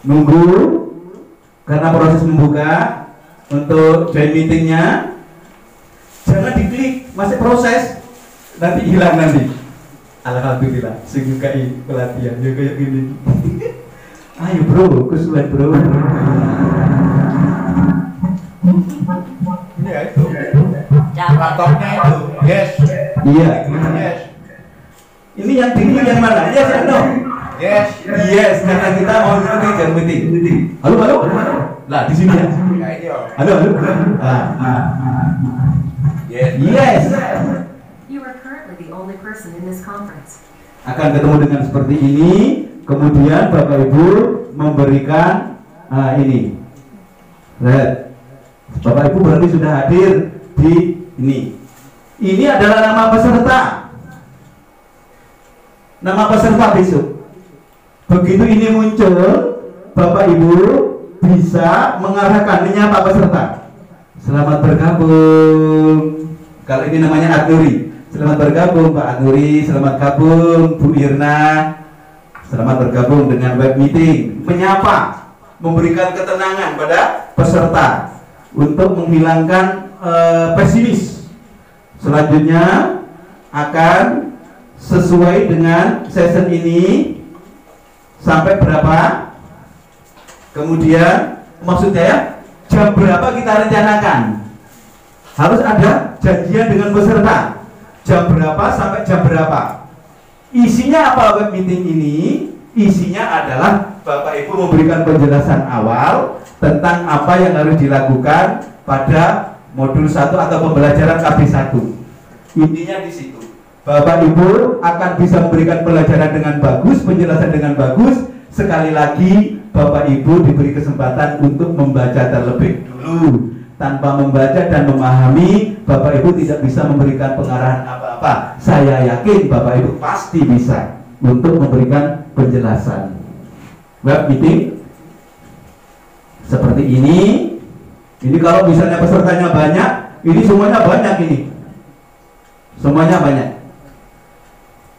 nunggu, karena proses membuka untuk join meetingnya. Jangan diklik, masih proses, nanti hilang nanti. Alhamdulillah, sukai pelatihan juga kayak gini. Ayo bro, kesulitan bro. Ini ya itu. Laptopnya itu. Yes. Iya. Yes. Ini yang diklik yang mana? Yes atau no? Yes. Yes, karena kita mau join meeting. Halo. Lah di sini ya. Ya ini oh. Halo. Yes. You are currently the only person in this conference. Akan ketemu dengan seperti ini. Kemudian Bapak Ibu memberikan ini. Lihat. Bapak Ibu berarti sudah hadir di ini. Ini adalah nama peserta. Nama peserta besok. Begitu ini muncul, Bapak Ibu bisa mengarahkan menyapa peserta. Selamat bergabung. Kalau ini namanya Adnuri. Selamat bergabung Pak Adnuri, selamat gabung Bu Irna. Selamat bergabung dengan web meeting. Menyapa, memberikan ketenangan pada peserta untuk menghilangkan pesimis. Selanjutnya akan sesuai dengan session ini sampai berapa, kemudian maksudnya ya, jam berapa kita rencanakan. Harus ada janjian dengan peserta, jam berapa sampai jam berapa. Isinya apa web meeting ini? Isinya adalah Bapak Ibu memberikan penjelasan awal tentang apa yang harus dilakukan pada modul 1 atau pembelajaran KB1. Intinya di situ. Bapak Ibu akan bisa memberikan pelajaran dengan bagus, penjelasan dengan bagus. Sekali lagi Bapak Ibu diberi kesempatan untuk membaca terlebih dulu. Tanpa membaca dan memahami, Bapak Ibu tidak bisa memberikan pengarahan apa-apa. Saya yakin Bapak Ibu pasti bisa untuk memberikan penjelasan. Web meeting seperti ini. Ini kalau misalnya pesertanya banyak, ini semuanya banyak ini. Semuanya banyak.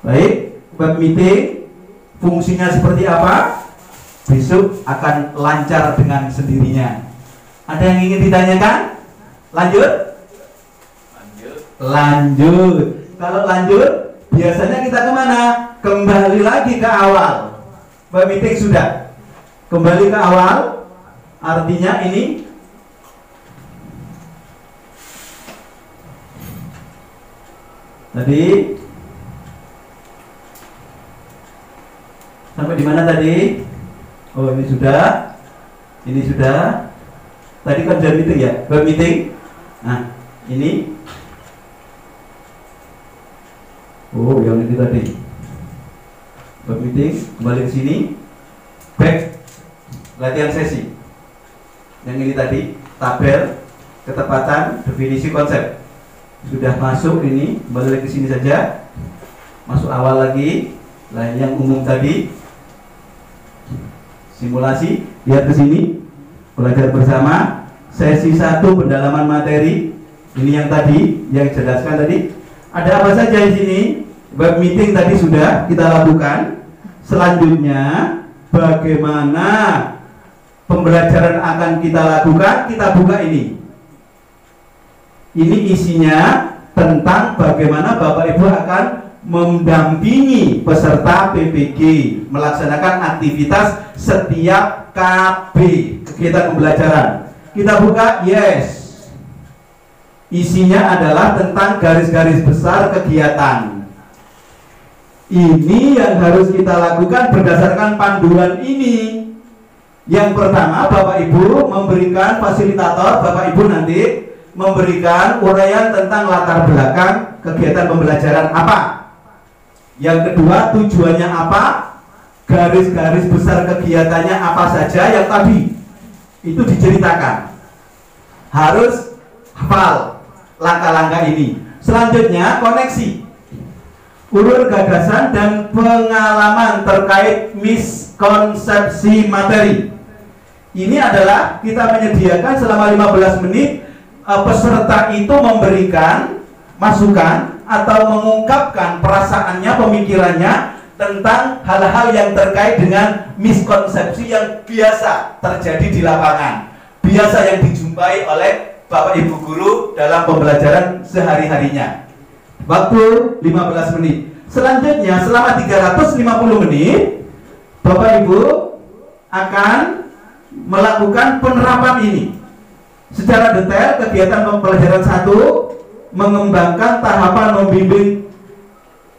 Baik, web meeting fungsinya seperti apa? Besok akan lancar dengan sendirinya. Ada yang ingin ditanyakan? Lanjut? Lanjut. Kalau lanjut, biasanya kita kemana? Kembali lagi ke awal. Web meeting sudah. Kembali ke awal, artinya ini tadi sampai di mana tadi? Oh, ini sudah. Ini sudah. Tadi kan web meeting ya, web meeting. Nah, ini. Oh, yang ini tadi. Web meeting, kembali ke sini. Back latihan sesi. Yang ini tadi, tabel, ketepatan, definisi konsep. Sudah masuk ini, kembali lagi ke sini saja. Masuk awal lagi. Nah, yang umum tadi simulasi, lihat ke sini. Belajar bersama. Sesi 1 pendalaman materi. Ini yang tadi, yang jelaskan tadi. Ada apa saja di sini? Web meeting tadi sudah kita lakukan. Selanjutnya, bagaimana pembelajaran akan kita lakukan? Kita buka ini. Ini isinya tentang bagaimana Bapak Ibu akan mendampingi peserta PPG melaksanakan aktivitas setiap KB, kegiatan pembelajaran. Kita buka, yes. Isinya adalah tentang garis-garis besar kegiatan. Ini yang harus kita lakukan berdasarkan panduan ini. Yang pertama, Bapak Ibu memberikan fasilitator, Bapak Ibu nanti memberikan uraian tentang latar belakang kegiatan pembelajaran apa. Yang kedua, tujuannya apa, garis-garis besar kegiatannya apa saja yang tadi itu diceritakan. Harus hafal langkah-langkah ini. Selanjutnya, koneksi, urut gagasan dan pengalaman terkait miskonsepsi materi. Ini adalah kita menyediakan selama 15 menit peserta itu memberikan masukan atau mengungkapkan perasaannya, pemikirannya tentang hal-hal yang terkait dengan miskonsepsi yang biasa terjadi di lapangan, biasa yang dijumpai oleh Bapak Ibu guru dalam pembelajaran sehari-harinya. Waktu 15 menit. Selanjutnya selama 350 menit Bapak Ibu akan melakukan penerapan ini secara detail. Kegiatan pembelajaran 1 mengembangkan tahapan membimbing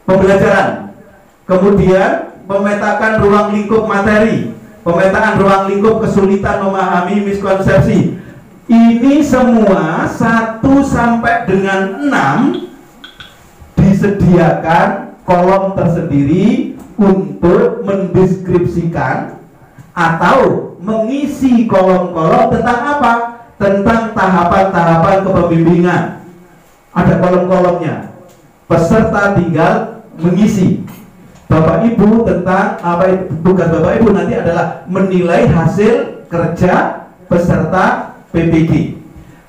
pembelajaran, kemudian memetakan ruang lingkup materi, pemetaan ruang lingkup kesulitan memahami miskonsepsi. Ini semua 1 sampai dengan 6 disediakan kolom tersendiri untuk mendeskripsikan atau mengisi kolom-kolom tentang apa? Tentang tahapan-tahapan kepembimbingan. Ada kolom-kolomnya. Peserta tinggal mengisi. Bapak Ibu tentang apa? Tugas Bapak Ibu nanti adalah menilai hasil kerja peserta PPG.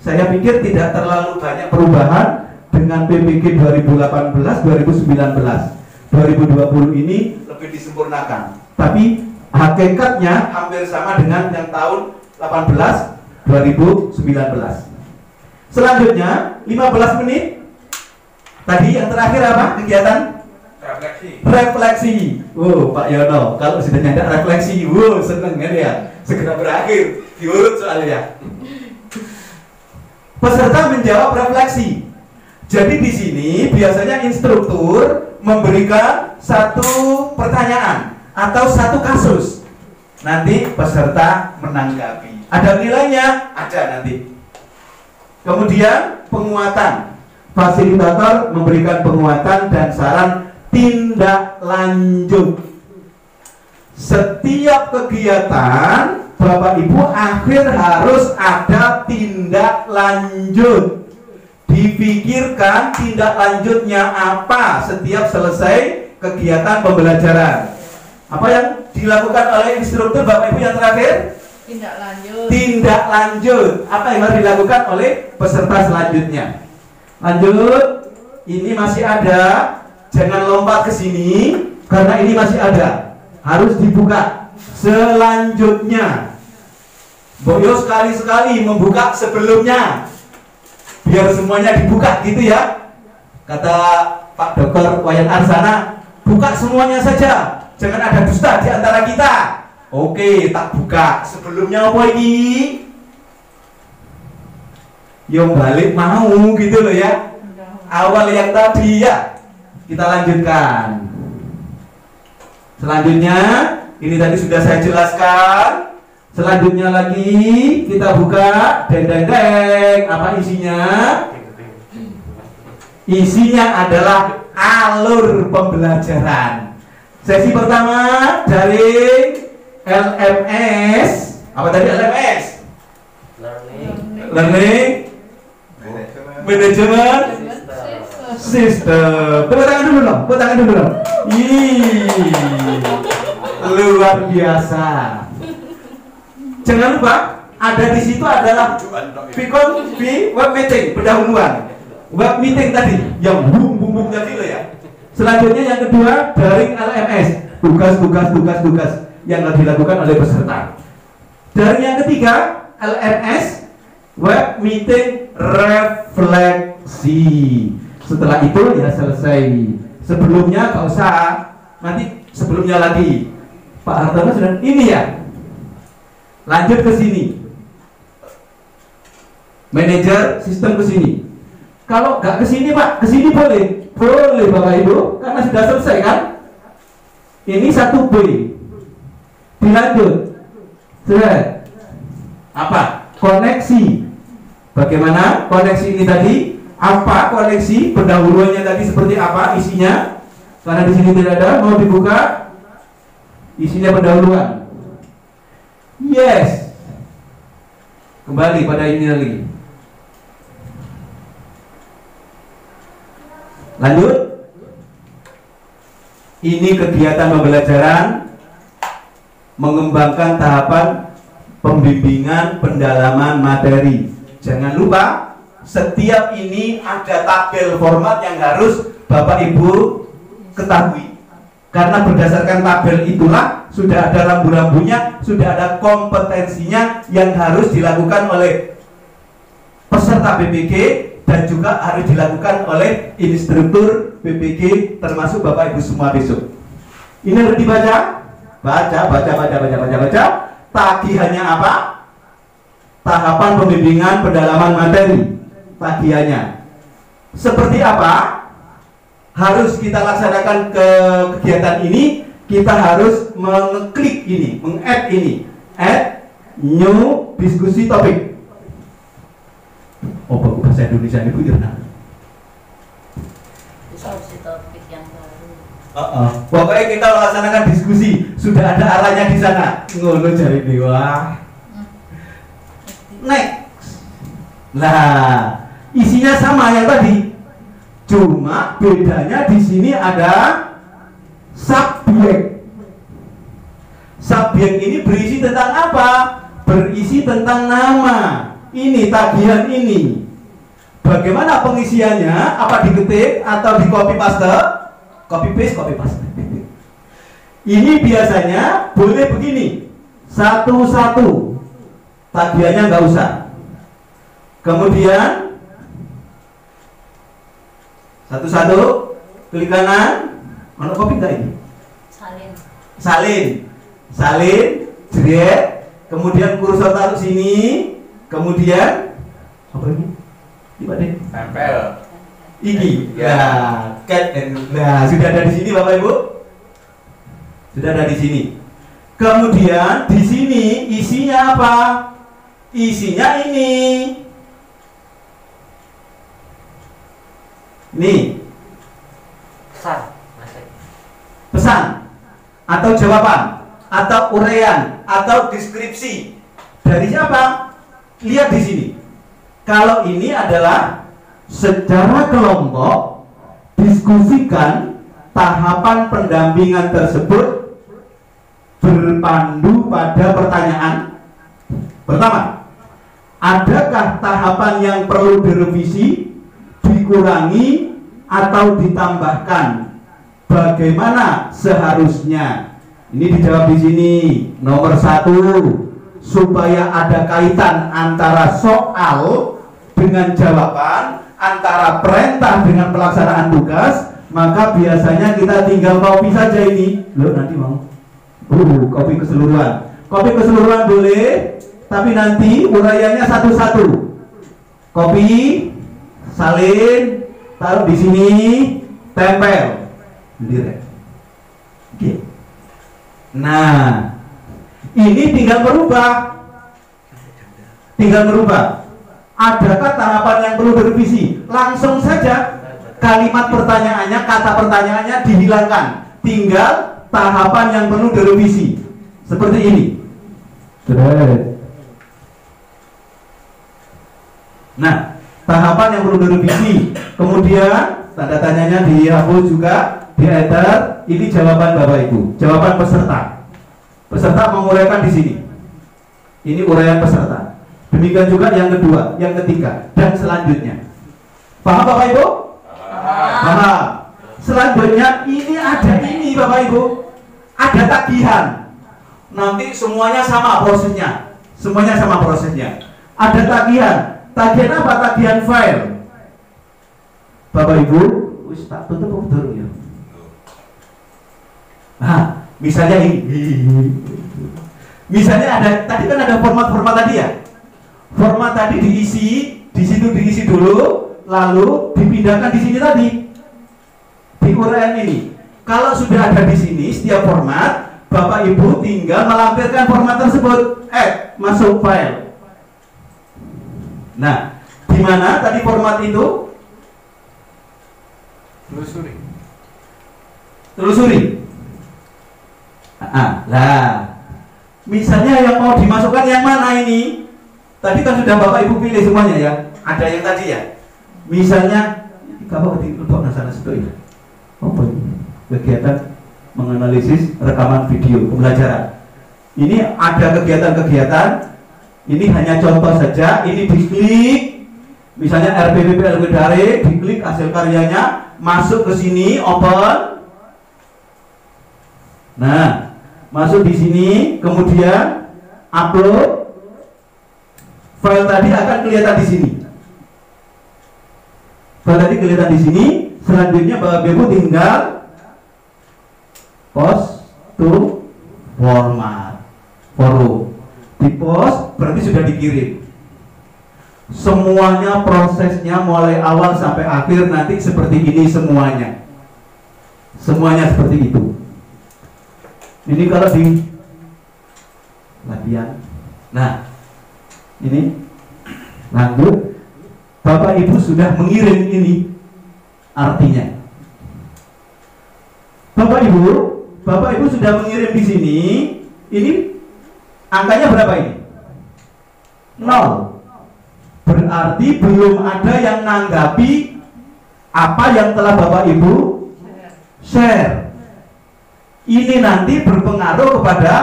Saya pikir tidak terlalu banyak perubahan dengan PPG 2018-2019. 2020 ini lebih disempurnakan. Tapi hakikatnya hampir sama dengan yang tahun 2019. Selanjutnya 15 menit. Tadi yang terakhir apa kegiatan? Refleksi. Oh, Pak Yono, kalau sudah nyadar refleksi, seneng kan ya? Segera berakhir, diurut soalnya. Peserta menjawab refleksi. Jadi di sini biasanya instruktur memberikan 1 pertanyaan atau 1 kasus. Nanti peserta menanggapi. Ada nilainya? Ada nanti. Kemudian penguatan. Fasilitator memberikan penguatan dan saran tindak lanjut. Setiap kegiatan Bapak Ibu akhir harus ada tindak lanjut. Dipikirkan tindak lanjutnya apa setiap selesai kegiatan pembelajaran. Apa yang dilakukan oleh instruktur Bapak Ibu yang terakhir? Tindak lanjut. Tindak lanjut. Apa yang harus dilakukan oleh peserta selanjutnya? Lanjut. Ini masih ada Jangan lompat ke sini karena ini masih ada. Harus dibuka. Selanjutnya, Boyo sekali-sekali membuka sebelumnya. Biar semuanya dibuka gitu ya. Kata Pak Dr. Wayan Arsana, buka semuanya saja. Jangan ada dusta di antara kita. Oke, tak buka. Sebelumnya apa ini? Yang balik mau gitu loh ya. Awal yang tadi ya. Kita lanjutkan. Selanjutnya, ini tadi sudah saya jelaskan. Selanjutnya lagi kita buka. Deng deng deng. Apa isinya? Isinya adalah alur pembelajaran. Sesi pertama dari LMS. Apa tadi LMS? Learning Management System. Tepuk tangan dulu dong. Tepuk tangan dulu dong. Luar biasa. Jangan lupa ada di situ adalah web meeting pendahuluan. Web meeting tadi yang bum tadi loh ya. Selanjutnya yang kedua daring LMS, tugas yang dilakukan oleh peserta. Daring yang ketiga LMS, web meeting refleksi. Setelah itu ya selesai. Sebelumnya nggak usah, nanti sebelumnya lagi. Pak Hartono sudah ini ya. Lanjut ke sini. Manajer sistem ke sini. Kalau nggak ke sini Pak, ke sini boleh. Boleh Bapak Ibu, karena sudah selesai kan? Ini 1B. Dilanjut. Sudah. Apa? Koneksi. Bagaimana koneksi ini tadi? Apa koneksi? Pendahuluannya tadi seperti apa isinya? Karena di sini tidak ada, mau dibuka. Isinya pendahuluan. Yes. Kembali pada ini lagi. Lanjut. Ini kegiatan pembelajaran mengembangkan tahapan pembimbingan pendalaman materi. Jangan lupa setiap ini ada tabel format yang harus Bapak Ibu ketahui. Karena berdasarkan tabel itulah sudah ada rambu-rambunya, sudah ada kompetensinya yang harus dilakukan oleh peserta PPG dan juga harus dilakukan oleh instruktur PPG termasuk Bapak Ibu semua besok. Ini harus dibaca, baca. Tagihannya apa? Tahapan pembimbingan pendalaman materi. Tagihannya seperti apa? Harus kita laksanakan ke kegiatan ini. Kita harus mengeklik ini, meng-add ini, add new diskusi topik. Oh, bahasa Indonesia Ibu Irna. Diskusi topik yang baru. Pokoknya kita melaksanakan diskusi, sudah ada arahnya di sana. Ngono jari dewa. Next. Nah, isinya sama yang tadi. Cuma bedanya di sini ada subjek. Subjek ini berisi tentang apa? Berisi tentang nama. Ini tagihan ini. Bagaimana pengisiannya? Apa diketik atau di copy paste? Copy paste. Ini biasanya boleh begini. Satu-satu. Tagihannya nggak usah. Kemudian satu-satu, klik kanan. Mana copy nggak ini? Salin, jret. Kemudian kursor taruh sini. Kemudian apa ini? Tempel. Iki. Nah, sudah ada di sini Bapak Ibu. Sudah ada di sini. Kemudian di sini isinya apa? Isinya ini. Nih. Pesan atau jawaban atau uraian atau deskripsi dari siapa? Lihat di sini. Kalau ini adalah secara kelompok diskusikan tahapan pendampingan tersebut berpandu pada pertanyaan. Pertama, adakah tahapan yang perlu direvisi, dikurangi, atau ditambahkan bagaimana seharusnya. Ini dijawab di sini. Nomor 1, supaya ada kaitan antara soal dengan jawaban, antara perintah dengan pelaksanaan tugas, maka biasanya kita tinggal copy saja ini. Loh, nanti mau copy keseluruhan. Copy keseluruhan boleh, tapi nanti uraiannya satu-satu. Copy, salin, taruh di sini, tempel. Direct. Oke. Nah, ini tinggal merubah. Adakah tahapan yang perlu direvisi? Langsung saja kalimat pertanyaannya, kata pertanyaannya dihilangkan. Tinggal tahapan yang perlu direvisi. Seperti ini. Nah, tahapan yang perlu direvisi. Kemudian tanda tanyanya dihapus juga, di enter. Ini jawaban Bapak Ibu, jawaban peserta. Peserta menguraikan di sini. Ini uraian peserta. Demikian juga yang kedua, yang ketiga, dan selanjutnya. Paham Bapak Ibu? Paham. Selanjutnya ini ada ini Bapak Ibu, ada tagihan. Nanti semuanya sama prosesnya. Ada tagihan. Tagihan apa? Tagihan file. Bapak Ibu, wis tak tutup ya. Nah, misalnya ini. Misalnya ada, tadi kan ada format tadi ya. Format tadi diisi, di situ diisi dulu, lalu dipindahkan di sini tadi. Di uraian ini. Kalau sudah ada di sini setiap format, Bapak Ibu tinggal melampirkan format tersebut, masuk file. Nah, di mana tadi format itu? Telusuri. Misalnya yang mau dimasukkan yang mana ini? Tadi kan sudah Bapak Ibu pilih semuanya ya. Ada yang tadi ya. Misalnya, kalau ketika sana situ ya. Apa ini? Kegiatan menganalisis rekaman video pembelajaran. Ini ada kegiatan-kegiatan. Ini hanya contoh saja. Ini diklik, misalnya RPPP Daring, diklik hasil karyanya, masuk ke sini, open. Nah, masuk di sini, kemudian upload. File tadi akan kelihatan di sini. Selanjutnya Bapak Ibu tinggal post to format. Di post berarti sudah dikirim. Semuanya prosesnya mulai awal sampai akhir nanti seperti ini semuanya. Semuanya seperti itu. Ini kalau di latihan. Nah, ini lanjut. Bapak Ibu sudah mengirim ini. Artinya Bapak Ibu sudah mengirim di sini. Ini angkanya berapa ini? 0. Berarti belum ada yang nanggapi apa yang telah Bapak Ibu share. Ini nanti berpengaruh kepada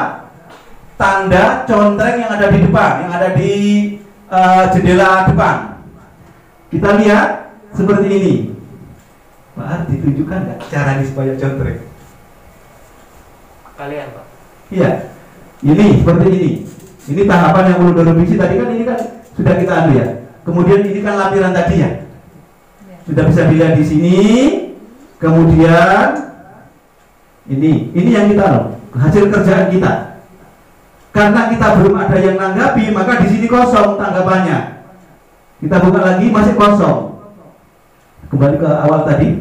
tanda contreng yang ada di depan, yang ada di jendela depan. Kita lihat seperti ini. Pak, ditunjukkan nggak cara ini supaya contreng? Kalian Pak. Iya. Ini seperti ini. Ini tahapan yang perlu direvisi tadi kan, ini kan sudah kita ambil ya. Kemudian ini kan lampiran tadi ya. Sudah bisa dilihat di sini. Kemudian ini yang kita hasil kerjaan kita. Karena kita belum ada yang nanggapi, maka di sini kosong tanggapannya. Kita buka lagi, masih kosong. Kembali ke awal tadi.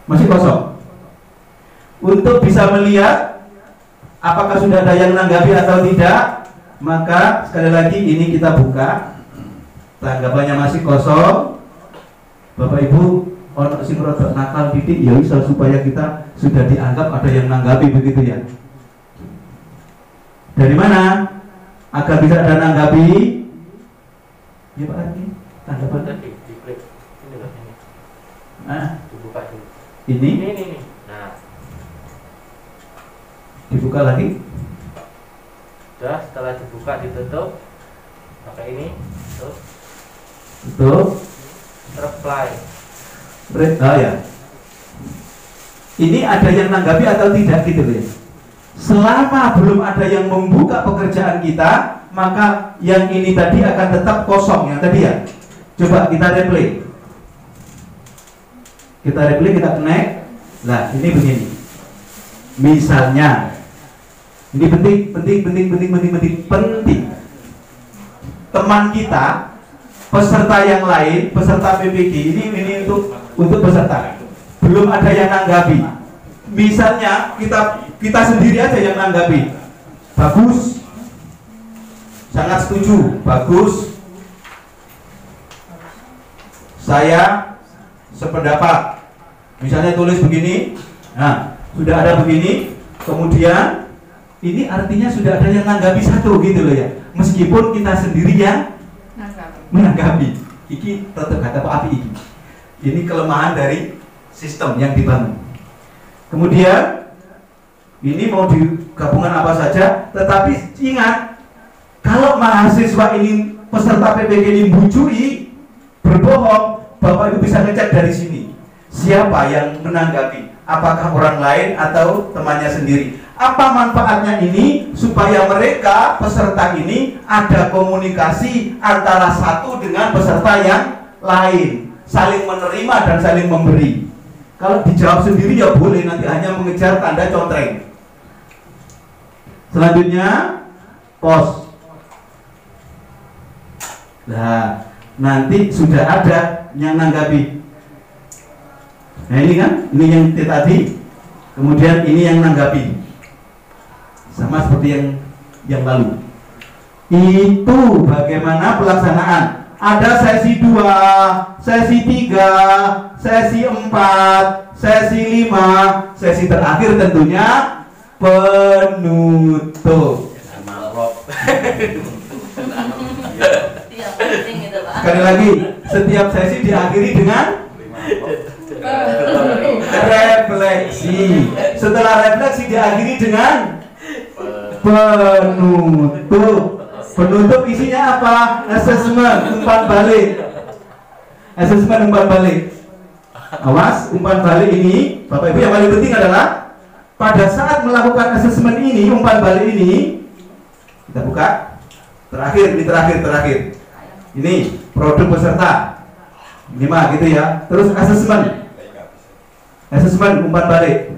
Masih kosong. Untuk bisa melihat apakah sudah ada yang nanggapi atau tidak, maka sekali lagi ini kita buka. Tanggapannya masih kosong. Bapak Ibu, ono sing rada nakal titik ya iso supaya kita sudah dianggap ada yang nanggapi begitu ya. Dari mana? Agar bisa ada nanggapi. Ya Pak Arti, tanggapan tadi diklik ini loh ini. Dibuka dulu. Ini. Nah. Dibuka lagi. Sudah, setelah dibuka ditutup. Pakai ini. Tuh. Untuk reply. Oh ya. Ini ada yang nanggapi atau tidak gitu ya. Selama belum ada yang membuka pekerjaan kita, maka yang ini tadi akan tetap kosong yang tadi ya. Coba kita replay. Kita connect. Nah, ini begini. Misalnya, ini penting. Teman kita, peserta yang lain, peserta PPG ini untuk peserta. Belum ada yang nanggapi. Misalnya kita sendiri aja yang nanggapi. Bagus. Sangat setuju. Bagus. Saya sependapat. Misalnya tulis begini. Nah, sudah ada begini. Kemudian ini artinya sudah ada yang nanggapi satu gitu loh ya. Meskipun kita sendiri yang menanggapi. Iki tetap kata Pak Api iki. Ini kelemahan dari sistem yang dibangun. Kemudian ini mau digabungan apa saja, tetapi ingat kalau mahasiswa ini peserta PPG ini bujui berbohong, Bapak Ibu bisa ngecek dari sini siapa yang menanggapi, apakah orang lain atau temannya sendiri. Apa manfaatnya ini? Supaya mereka peserta ini ada komunikasi antara satu dengan peserta yang lain, saling menerima dan saling memberi. Kalau dijawab sendiri ya boleh, nanti hanya mengejar tanda contreng. Selanjutnya pos. Nah, nanti sudah ada yang nanggapi. Nah ini kan, ini yang tadi. Kemudian ini yang nanggapi. Sama seperti yang lalu. Itu bagaimana pelaksanaan. Ada sesi 2, sesi 3, sesi 4, sesi 5, sesi terakhir tentunya penutup. Sekali lagi, setiap sesi diakhiri dengan refleksi. Setelah refleksi diakhiri dengan penutup. Penutup isinya apa? Asesmen, umpan balik. Asesmen, umpan balik. Awas, umpan balik ini, Bapak Ibu, yang paling penting adalah pada saat melakukan asesmen ini, umpan balik ini, kita buka. Terakhir, ini terakhir. Ini produk peserta. Ini mah gitu ya. Terus asesmen. Asesmen, umpan balik.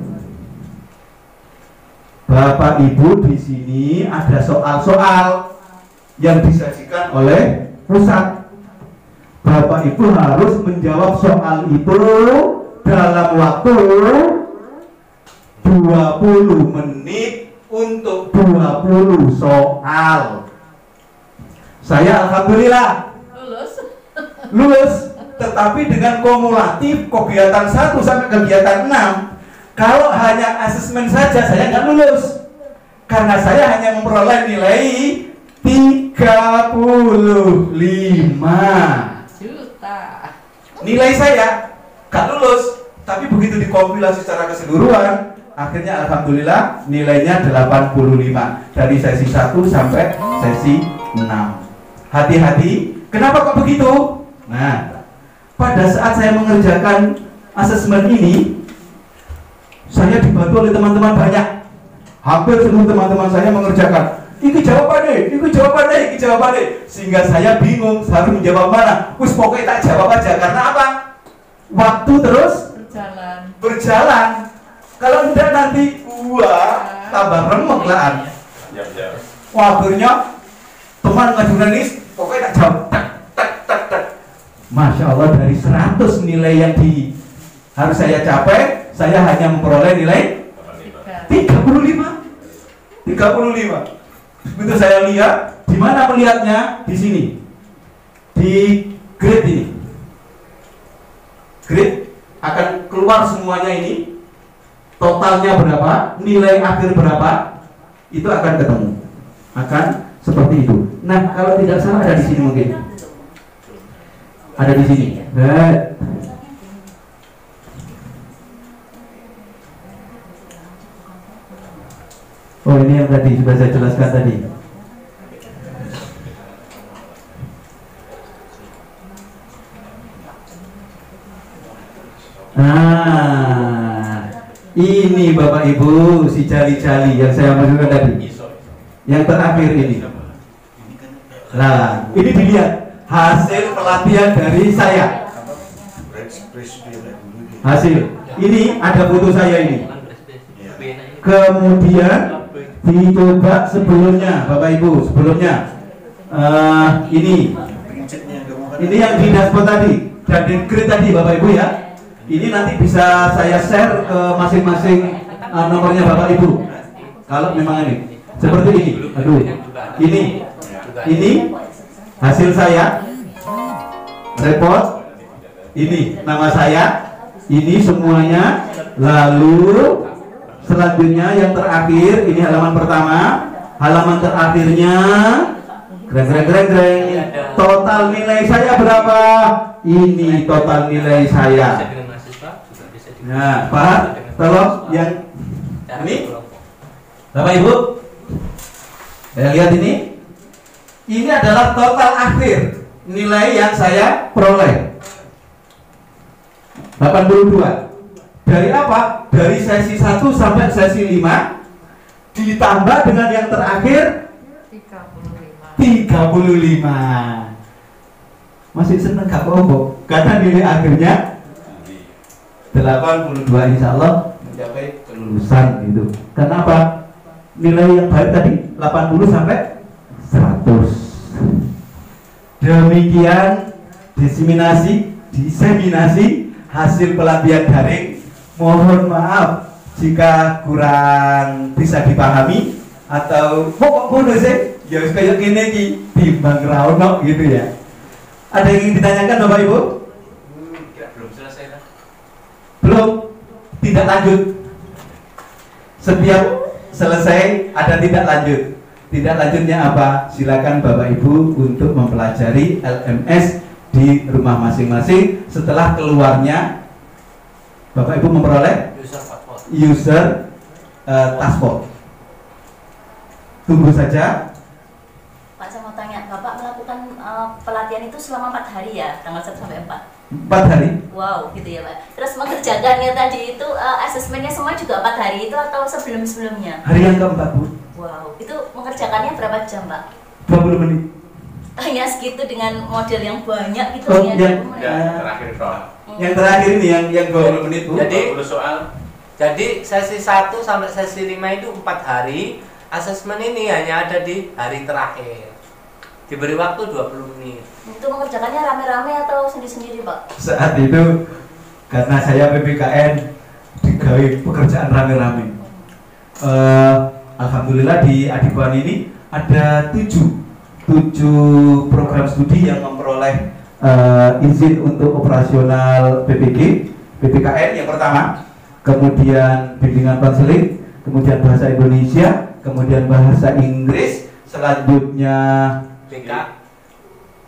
Bapak Ibu, di sini ada soal-soal yang disajikan oleh pusat. Bapak Ibu harus menjawab soal itu dalam waktu 20 menit untuk 20 soal. Saya alhamdulillah lulus, tetapi dengan kumulatif kegiatan 1 sampai kegiatan 6. Kalau hanya asesmen saja saya nggak lulus, karena saya hanya memperoleh nilai 35 juta. Nilai saya gak lulus, tapi begitu dikompilasi secara keseluruhan, akhirnya alhamdulillah nilainya 85 dari sesi 1 sampai sesi 6. Hati-hati, kenapa kok begitu? Nah, pada saat saya mengerjakan asesmen ini, saya dibantu oleh teman-teman banyak. Hampir semua teman-teman saya mengerjakan. Iki jawabannya. Sehingga saya bingung harus menjawab mana. Wis pokoknya tak jawab aja. Karena apa? Waktu terus berjalan. Kalau tidak nanti tambah remuk lah. Akhirnya teman ngajuran ini pokoknya tak jawab. Masya Allah, dari 100 nilai yang harus saya capai, saya hanya memperoleh nilai 35. Begitu saya lihat, di mana melihatnya? Di sini, di grade ini. Grade akan keluar semuanya ini, totalnya berapa, nilai akhir berapa, itu akan ketemu, akan seperti itu. Nah, kalau tidak salah ada di sini mungkin, ada di sini. Oh, ini yang tadi sudah saya jelaskan tadi. Nah, ini Bapak Ibu si jali-jali yang saya maksudkan tadi. Yang terakhir ini. Nah, ini dilihat hasil pelatihan dari saya. Hasil. Ini ada foto saya ini. Kemudian dicoba sebelumnya, Bapak Ibu, sebelumnya. Ini yang di dashboard tadi dan di grid tadi, Bapak Ibu ya. Ini nanti bisa saya share ke masing-masing nomornya Bapak Ibu. Kalau memang ini seperti ini. Aduh. Ini hasil saya. Report. Ini nama saya. Ini semuanya. Lalu selanjutnya yang terakhir, ini halaman pertama. Halaman terakhirnya greng. Total nilai saya berapa? Ini total nilai saya. Nah, Pak, tolong yang ini, Bapak Ibu, saya lihat ini. Ini adalah total akhir nilai yang saya peroleh. 82. Dari apa? Dari sesi 1 sampai sesi 5 ditambah dengan yang terakhir 35. Masih seneng gak apa-apa karena nilai akhirnya 82, insya Allah mencapai kelulusan gitu. Kenapa? Nilai yang baik tadi 80 sampai 100. Demikian diseminasi hasil pelatihan daring. Mohon maaf jika kurang bisa dipahami atau pokok sih ya kayak gini ki timbang rawono gitu ya. Ada yang ingin ditanyakan Bapak Ibu? Belum selesai kan? Belum, tidak lanjut. Setiap selesai ada tidak lanjut. Tidak lanjutnya apa? Silakan Bapak Ibu untuk mempelajari LMS di rumah masing-masing. Setelah keluarnya Bapak Ibu memperoleh user passport. Tunggu saja. Pak, saya mau tanya, Bapak melakukan pelatihan itu selama 4 hari ya, tanggal 1 sampai 4? 4 hari. Wow, gitu ya Pak. Terus mengerjakannya tadi itu asesmennya semua juga 4 hari itu atau sebelum-sebelumnya? Hari yang keempat, Bu. Wow, itu mengerjakannya berapa jam Pak? 20 menit. Hanya segitu dengan model yang banyak gitu Oh, ya? Terakhir Prof. Yang terakhir ini yang 20 menit, Bu. Jadi 20 soal. Jadi sesi 1 sampai sesi 5 itu 4 hari. Asesmen ini hanya ada di hari terakhir. Diberi waktu 20 menit. Itu mengerjakannya rame-rame atau sendiri-sendiri Pak? Saat itu karena saya PPKN digawe pekerjaan rame-rame. Alhamdulillah di Adipuan ini ada 7 program studi yang memperoleh izin untuk operasional PPKN yang pertama, kemudian bimbingan konseling, kemudian bahasa Indonesia, kemudian bahasa Inggris, selanjutnya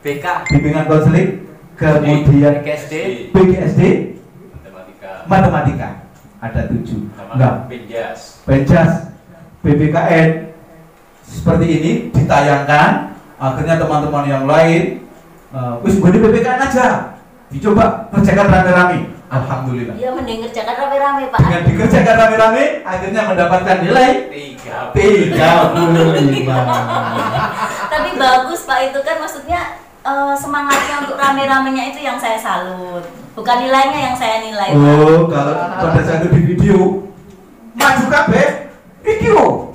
BK bimbingan konseling, kemudian BGSD, matematika. Ada 7. Enggak. Penjas, PPKN seperti ini ditayangkan. Akhirnya teman-teman yang lain wis gue di PPKN aja, dicoba kerjakan rame-rame. Alhamdulillah. Ya mending kerjakan rame-rame Pak. Dengan dikerjakan rame-rame, akhirnya mendapatkan nilai 35. Tapi bagus Pak, itu kan maksudnya semangatnya untuk rame-ramenya itu yang saya salut, bukan nilainya yang saya nilai. Oh, kalau pada saat itu di video maju kabeh, iki loh.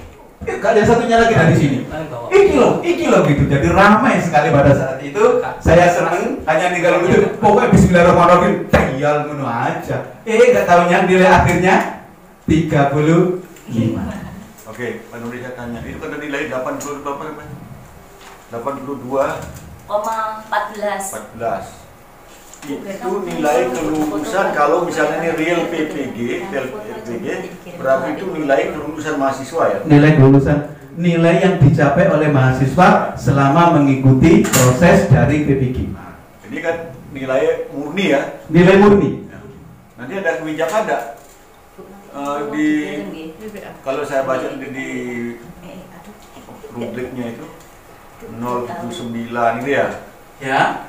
Kalian satunya lagi dari sini. Iki loh gitu. Jadi ramai sekali pada saat itu. Saya senang hanya nih kalau gitu. Pokoknya bismillahirrahmanirrahim. Tinggal ngono aja. Gak taunya nilai akhirnya 35. Oke, Pak Nuri saya tanya. Itu kan nilai 82 berapa kan? 82,14. Itu nilai kelulusan kalau misalnya ini real PPG, berarti itu nilai kelulusan mahasiswa ya? Nilai kelulusan, nilai yang dicapai oleh mahasiswa selama mengikuti proses dari PPG. Nah, ini kan nilai murni ya? Nilai murni. Nanti ada kebijakan enggak? Kalau saya baca di rubriknya itu 0,9 ini ya? Ya.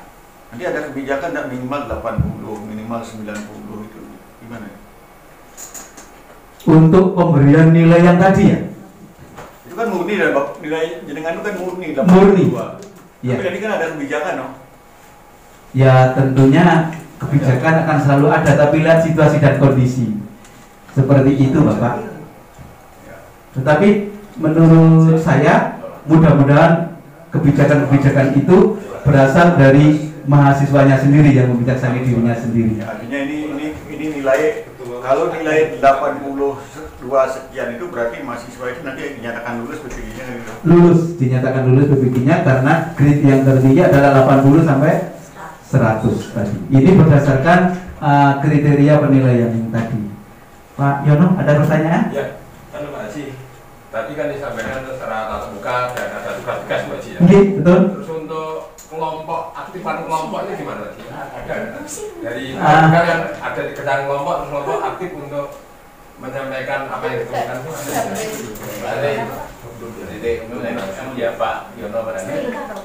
Nanti ada kebijakan enggak minimal 80, minimal 90 Gimana? Untuk pemberian nilai yang tadi ya? Itu kan murni dan nilai jenengan itu kan murni. Murni. Tapi tadi kan ada kebijakan, no? Ya tentunya kebijakan akan selalu ada, tapi lihat situasi dan kondisi. Seperti itu Bapak. Tetapi menurut saya mudah-mudahan kebijakan-kebijakan itu berasal dari mahasiswanya sendiri yang membijaksanakan dirinya sendiri. Ya, artinya ini nilai, kalau nilai 82 sekian itu berarti mahasiswa itu nanti dinyatakan lulus PPG-nya gitu. Lulus, dinyatakan lulus PPG-nya karena grade yang tertinggi adalah 80 sampai 100 tadi. Ini berdasarkan kriteria penilaian yang tadi. Pak Yono, ada pertanyaan? Ya, kan Pak Haji. Tadi kan disampaikan secara tatap muka dan ada tugas-tugas Pak Haji ya. Iya, betul. Terus untuk kelompok, aktifan kelompok ini gimana Haji? Ada dari kan ada di kedan kelompok, terus kelompok aktif untuk menyampaikan apa yang ditemukan. Jadi ya Pak Yono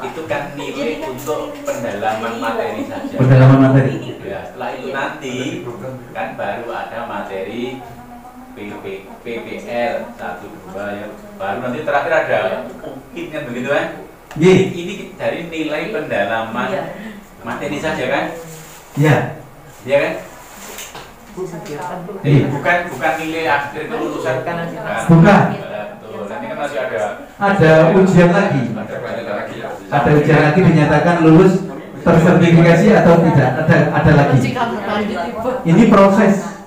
itu kan nilai untuk pendalaman materi saja. Pendalaman materi. Ya, setelah itu nanti kan baru ada materi PPL 1, 2 yang baru nanti terakhir ada UKIP kan begitu kan? Ini dari nilai pendalaman materi saja kan? Iya. Iya kan? Jadi bukan nilai akhir kelulusan kan? Bukan. Nanti kan masih ada ujian lagi. Ada ujian lagi dinyatakan lulus tersertifikasi atau tidak. Ada lagi. Ini proses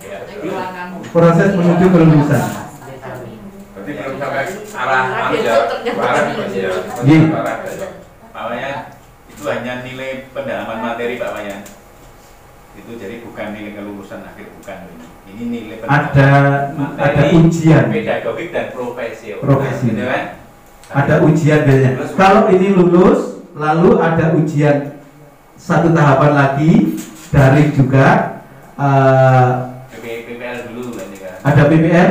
menuju kelulusan. Berarti belum sampai arah manusia, arah manusia. Pak Wayan, itu hanya nilai pendalaman materi Pak Wayan. Itu jadi bukan nilai kelulusan akhir, bukan ini nilai pendalaman ada ujian pedagogik dan profesi. Gitu kan? Ada ujian biasanya. Kalau ini lulus, lalu ada ujian satu tahapan lagi, daring juga. PPL dulu kan? Ada PPL,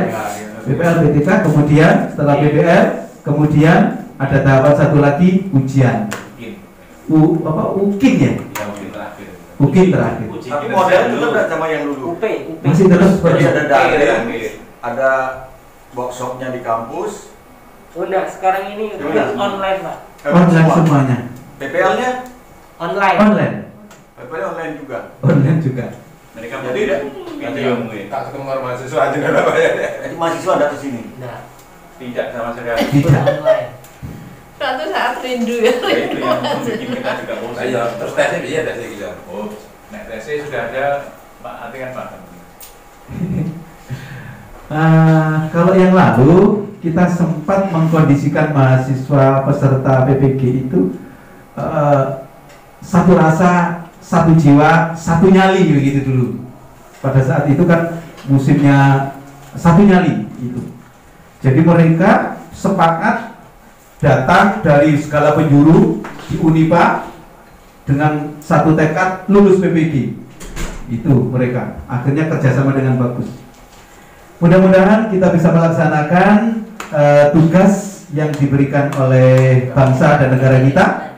PTK, kemudian setelah PPL, kemudian ada tahapan satu lagi ujian. UKIN ya? UKIN terakhir. Tapi model itu kan sama yang dulu. Masih terus seperti ada daring, ada workshopnya di kampus. Udah, sekarang ini udah online Pak. Online semuanya. PPL-nya online. Online. PPL online juga. Online juga. Mereka jadi tak ketemu mahasiswa aja kan Pak ya. Mahasiswa ada ke sini. Tidak sama sekali. Tidak. Suatu saat rindu ya. Itu yang bikin kita juga bosan. Ayo, terus tesnya bisa tesnya gitu. Oh, tesnya sudah ada Pak Ati kan Pak. Kalau yang lalu kita sempat mengkondisikan mahasiswa peserta PPG itu satu rasa, satu jiwa, satu nyali begitu dulu. Pada saat itu kan musimnya satu nyali itu. Jadi mereka sepakat datang dari segala penjuru di Unipa dengan satu tekad lulus PPG. Itu mereka. Akhirnya kerjasama dengan bagus. Mudah-mudahan kita bisa melaksanakan tugas yang diberikan oleh bangsa dan negara kita,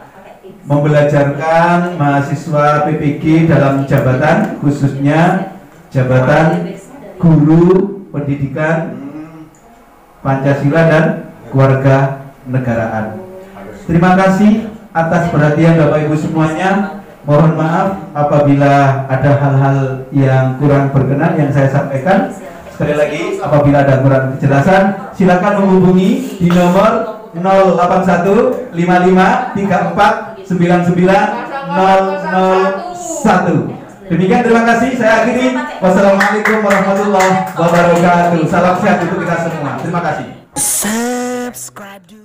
membelajarkan mahasiswa PPG dalam jabatan, khususnya jabatan guru pendidikan Pancasila dan keluarga negaraan. Terima kasih atas perhatian Bapak Ibu semuanya. Mohon maaf apabila ada hal-hal yang kurang berkenan yang saya sampaikan. Sekali lagi, apabila ada kurang kejelasan, silakan menghubungi di nomor 081 55 34 99 001. Demikian, terima kasih. Saya akhiri. Wassalamualaikum warahmatullahi wabarakatuh. Salam sehat untuk kita semua. Terima kasih. Subscribe.